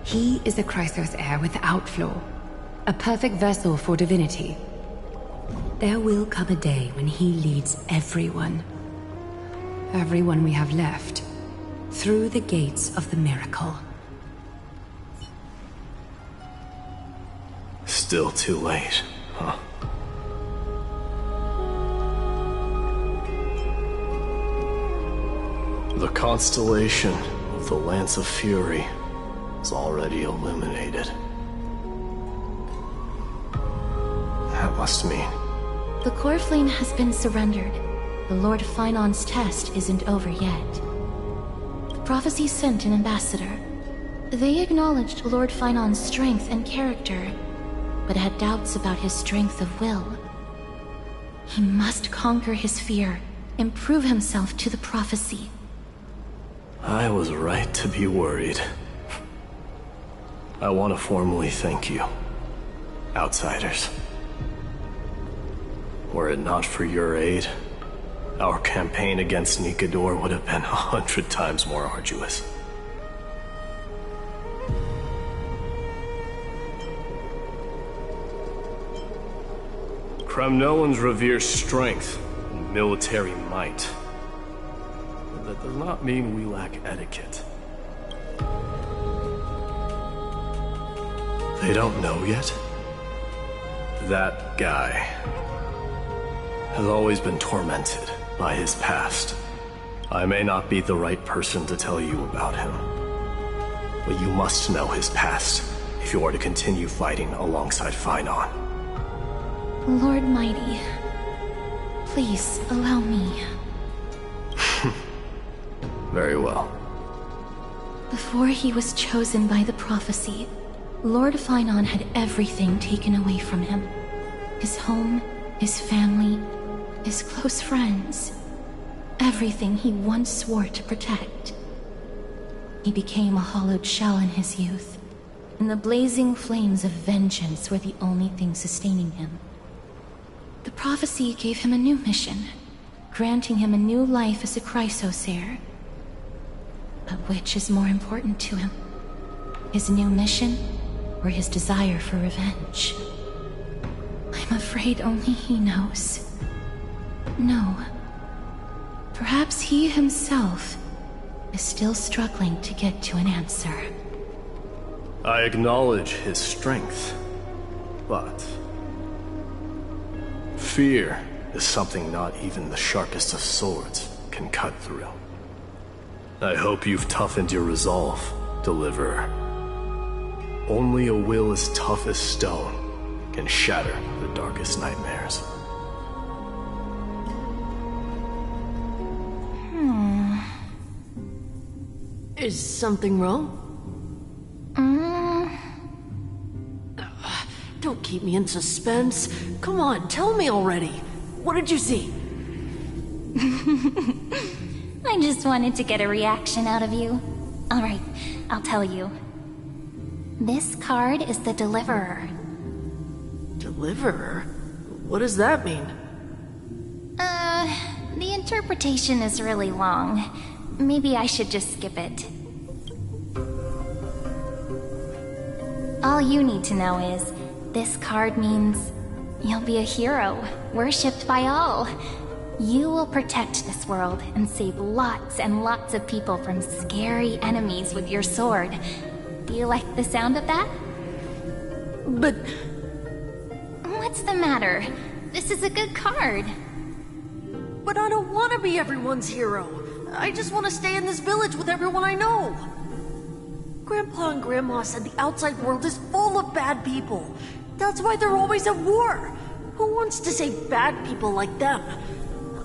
He is a Chrysos heir without flaw, a perfect vessel for divinity. There will come a day when he leads everyone we have left, through the gates of the miracle. Still too late, huh? The constellation of the Lance of Fury is already illuminated. That must mean... The core flame has been surrendered. The Lord Finon's test isn't over yet. The prophecy sent an ambassador. They acknowledged Lord Finon's strength and character, but had doubts about his strength of will. He must conquer his fear and prove himself to the prophecy. I was right to be worried. I want to formally thank you, outsiders. Were it not for your aid, our campaign against Nikador would have been 100 times more arduous. Kremnoans revere strength and military might. But that does not mean we lack etiquette. They don't know yet? That guy has always been tormented by his past. I may not be the right person to tell you about him, but you must know his past if you are to continue fighting alongside Finon. Lord Mighty, please allow me. Very well. Before he was chosen by the prophecy, Lord Finon had everything taken away from him. His home, his family, his close friends. Everything he once swore to protect. He became a hollowed shell in his youth, and the blazing flames of vengeance were the only thing sustaining him. The prophecy gave him a new mission, granting him a new life as a Chrysos heir. But which is more important to him? His new mission, or his desire for revenge? I'm afraid only he knows. No. Perhaps he himself is still struggling to get to an answer. I acknowledge his strength, but... fear is something not even the sharpest of swords can cut through. I hope you've toughened your resolve, Deliverer. Only a will as tough as stone can shatter the darkest nightmares. Is something wrong? Don't keep me in suspense. Come on, tell me already. What did you see? I just wanted to get a reaction out of you. Alright, I'll tell you. This card is the Deliverer. Deliverer? What does that mean? The interpretation is really long. Maybe I should just skip it. All you need to know is, this card means you'll be a hero, worshipped by all. You will protect this world and save lots and lots of people from scary enemies with your sword. Do you like the sound of that? But... what's the matter? This is a good card. But I don't want to be everyone's hero. I just want to stay in this village with everyone I know. Grandpa and Grandma said the outside world is full of bad people. That's why they're always at war. Who wants to save bad people like them?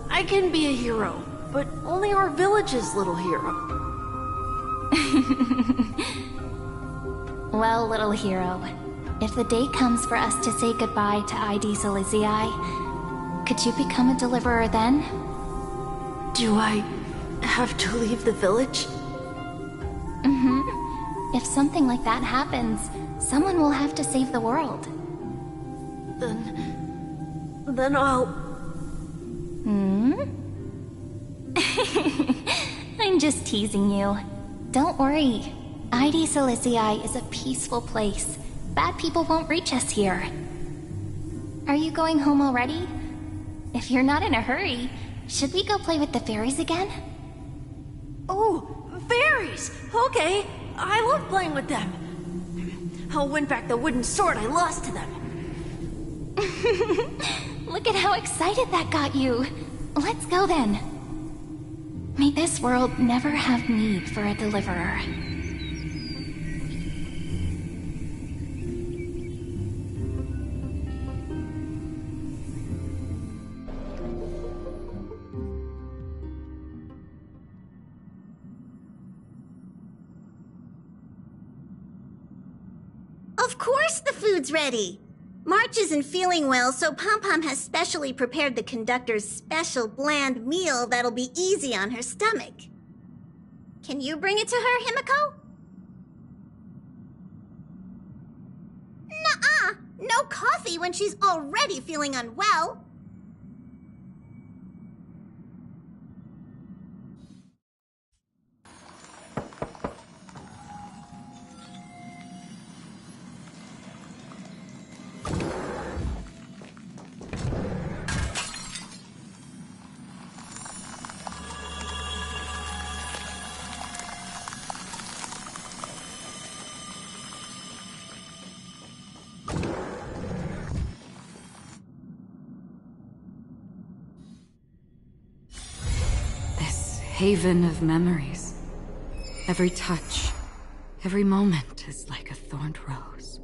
I can be a hero, but only our village's little hero. Well, little hero, if the day comes for us to say goodbye to ID Silizii, could you become a deliverer then? Do I have to leave the village? If something like that happens, someone will have to save the world. Then I'll... I'm just teasing you. Don't worry. ID Silizii is a peaceful place. Bad people won't reach us here. Are you going home already? If you're not in a hurry, should we go play with the fairies again? Oh, fairies! Okay, I love playing with them. I'll win back the wooden sword I lost to them. Look at how excited that got you. Let's go then. May this world never have need for a deliverer. Of course the food's ready! March isn't feeling well, so Pom-Pom has specially prepared the conductor's special bland meal that'll be easy on her stomach. Can you bring it to her, Himiko? Nuh-uh! No coffee when she's already feeling unwell! Haven of memories. Every touch, every moment is like a thorned rose.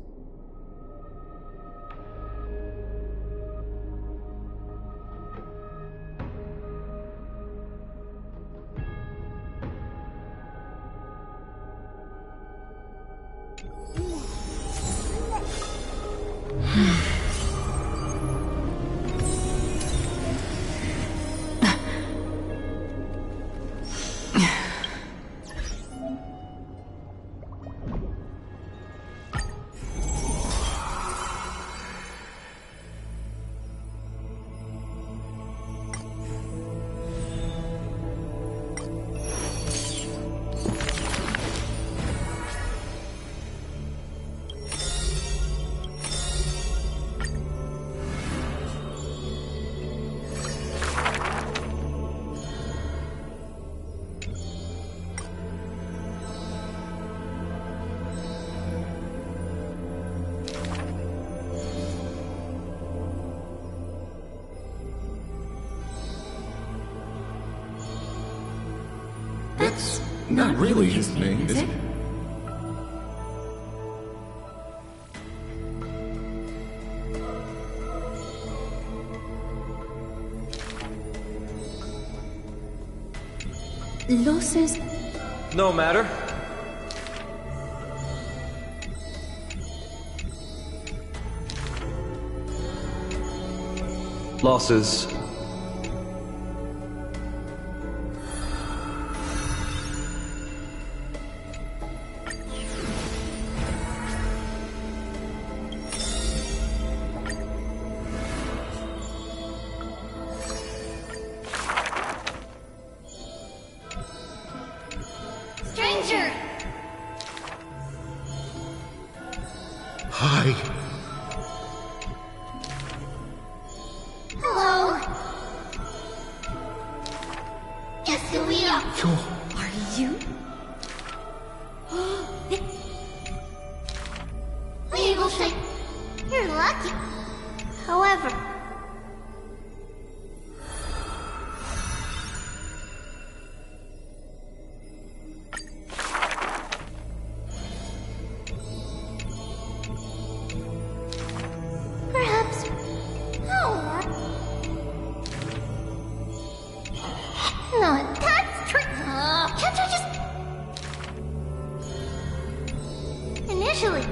That's not really his name, is it? Losses? No matter. Losses. Stranger! Hi. Hello. Guess who we are? Are you? We will say you're lucky. However, perhaps. Oh. No, that's true. Can't I just. Initially.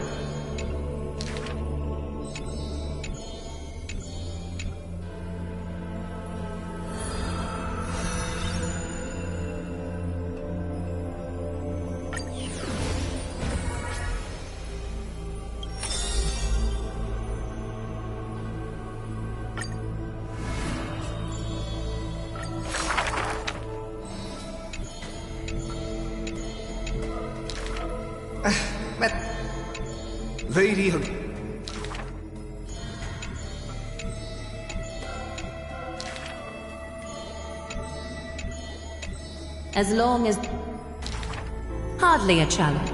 But... Lady of... As long as... Hardly a challenge.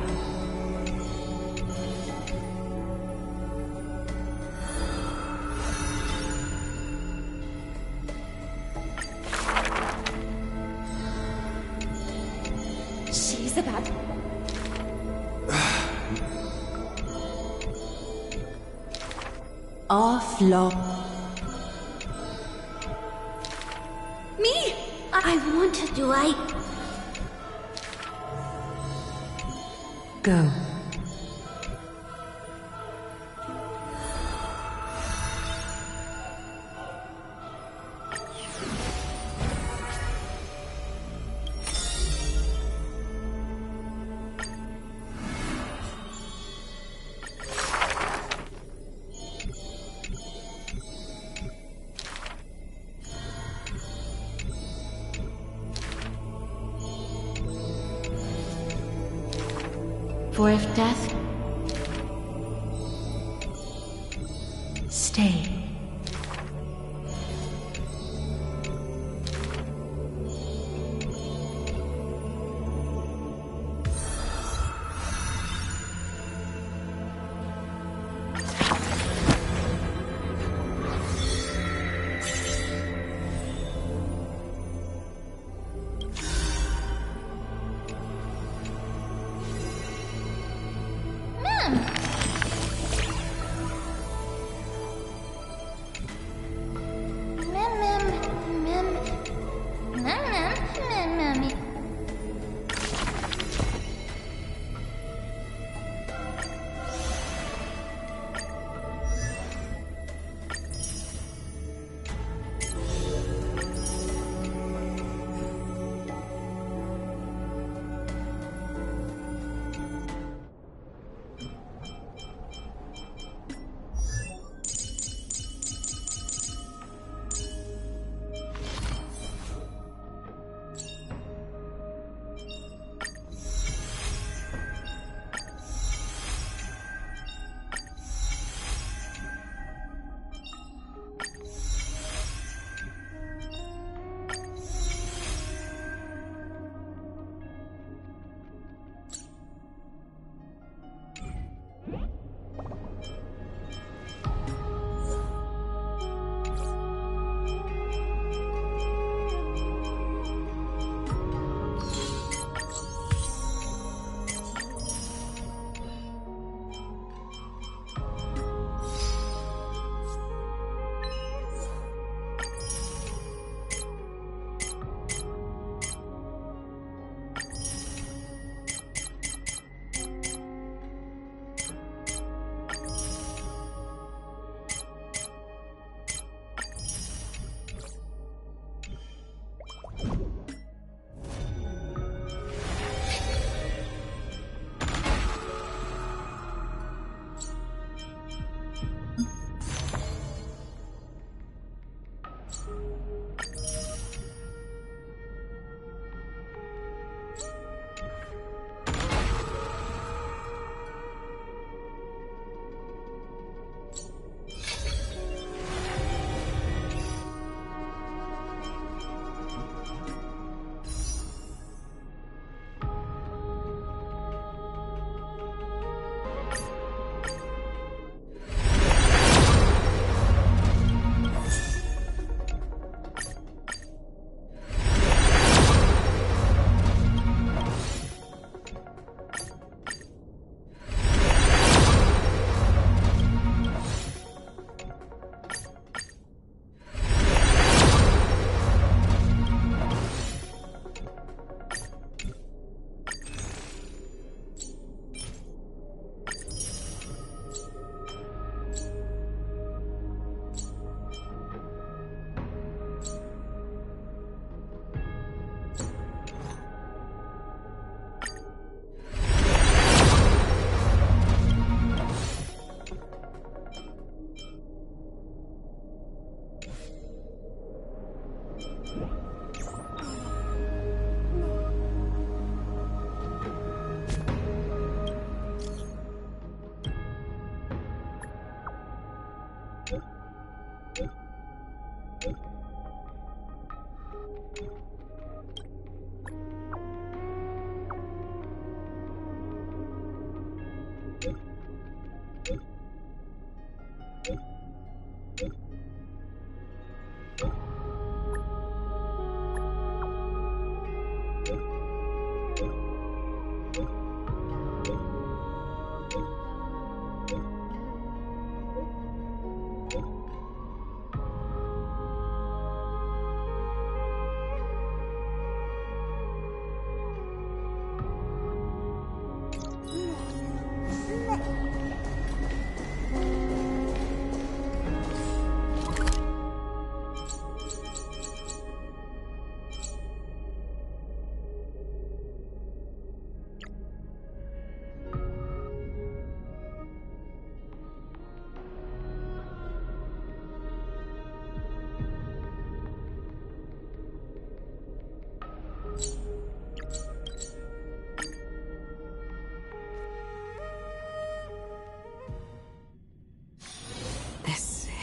She's about... Off lock. Me? I want to do Go. For if death... Stay.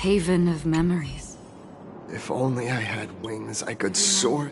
haven of memories. If only I had wings, I could soar.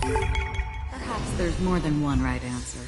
Perhaps there's more than one right answer.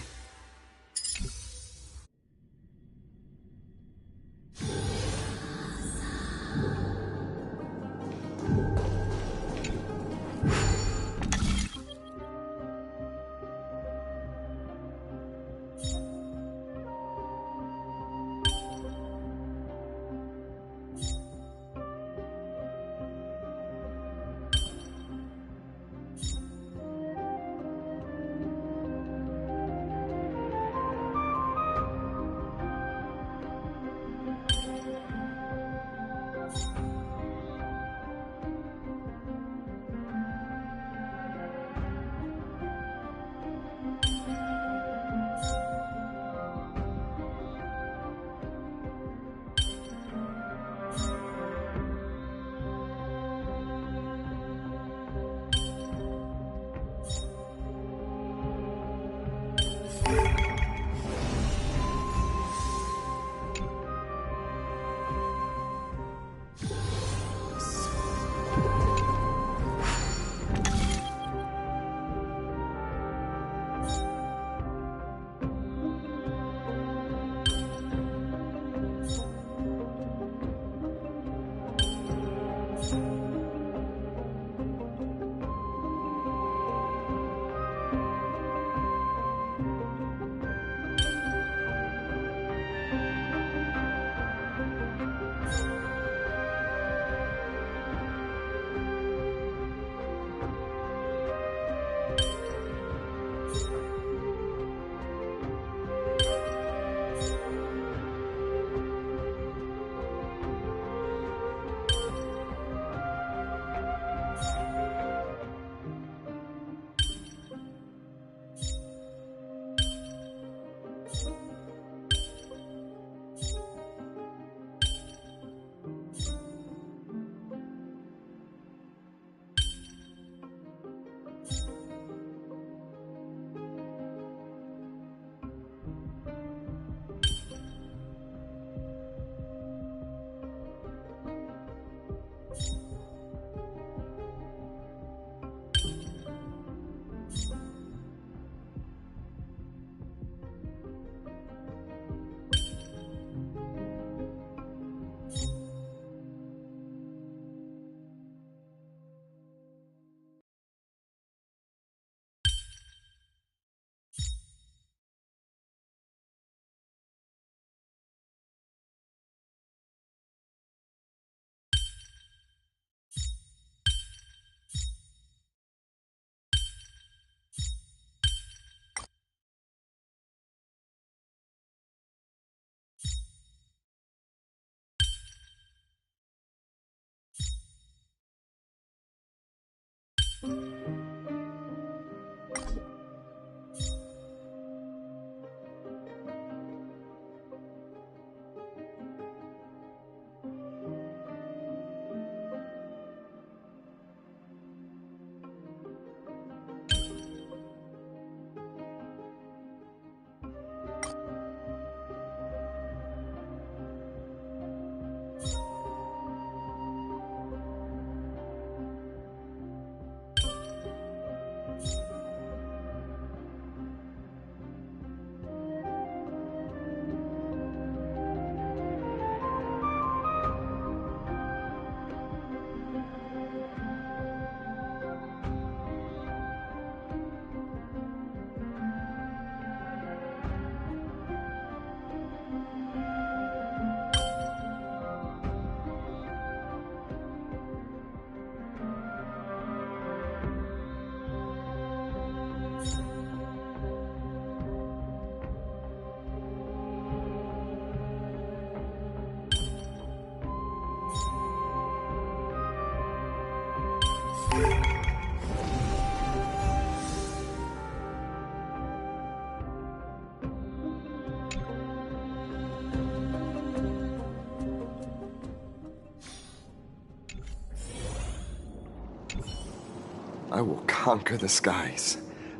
I will conquer the skies.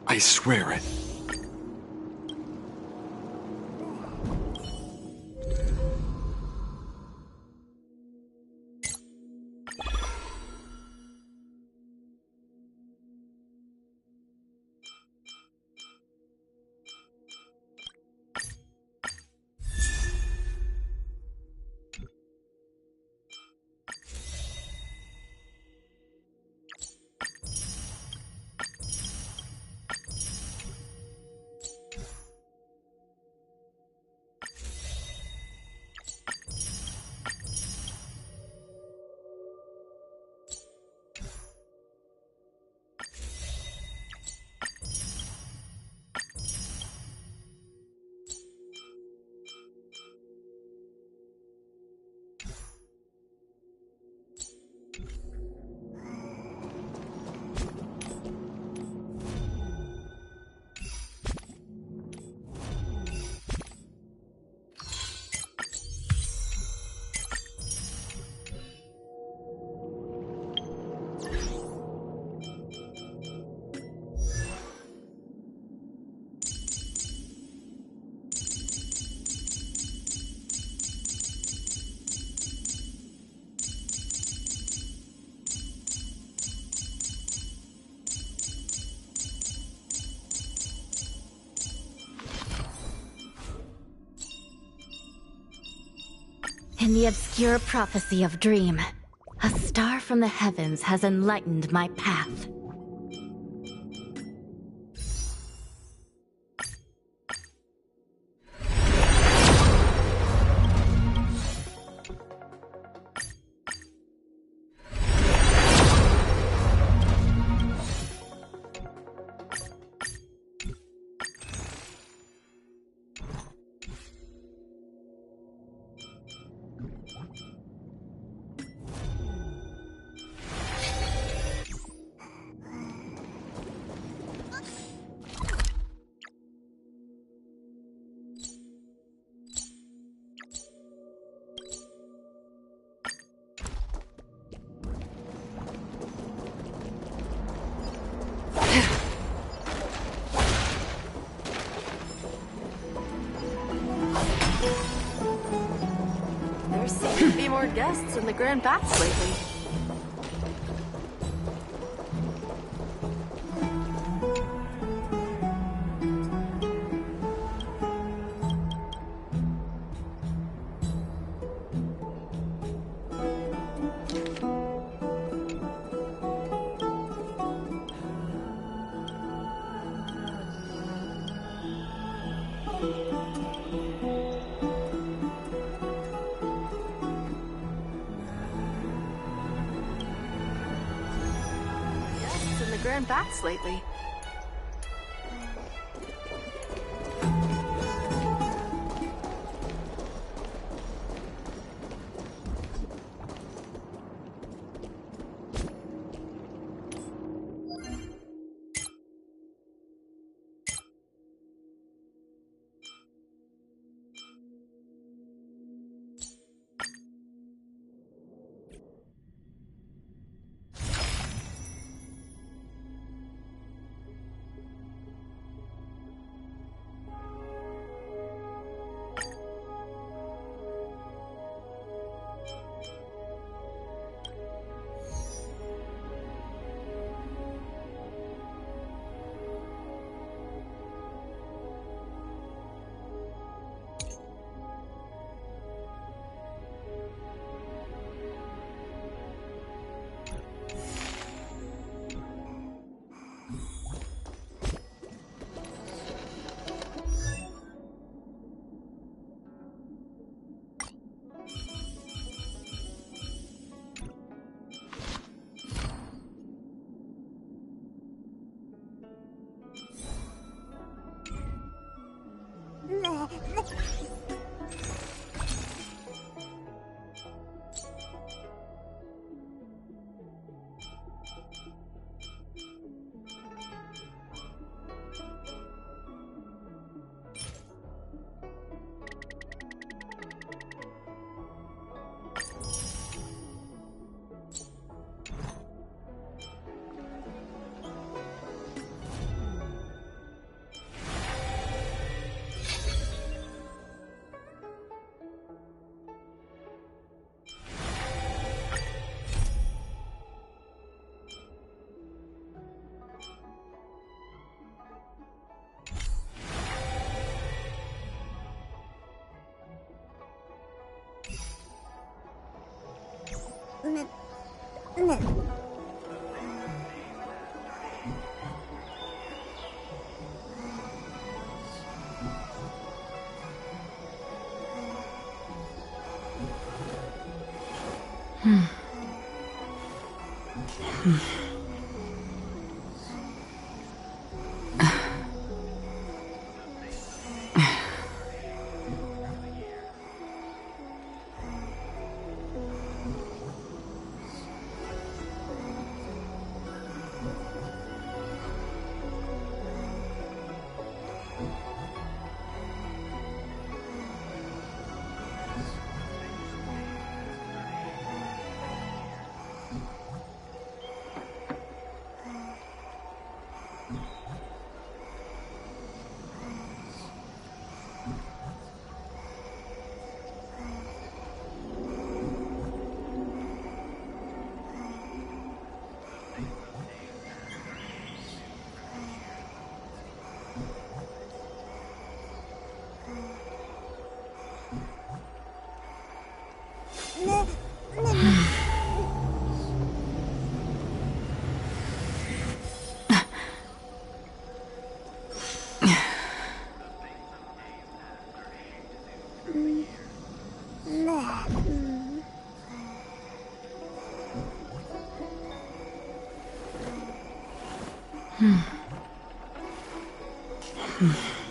I swear it. In the obscure prophecy of Dream, a star from the heavens has enlightened my path. There seem to be more guests in the Grand Bats lately. Grand Bats lately. Hmm.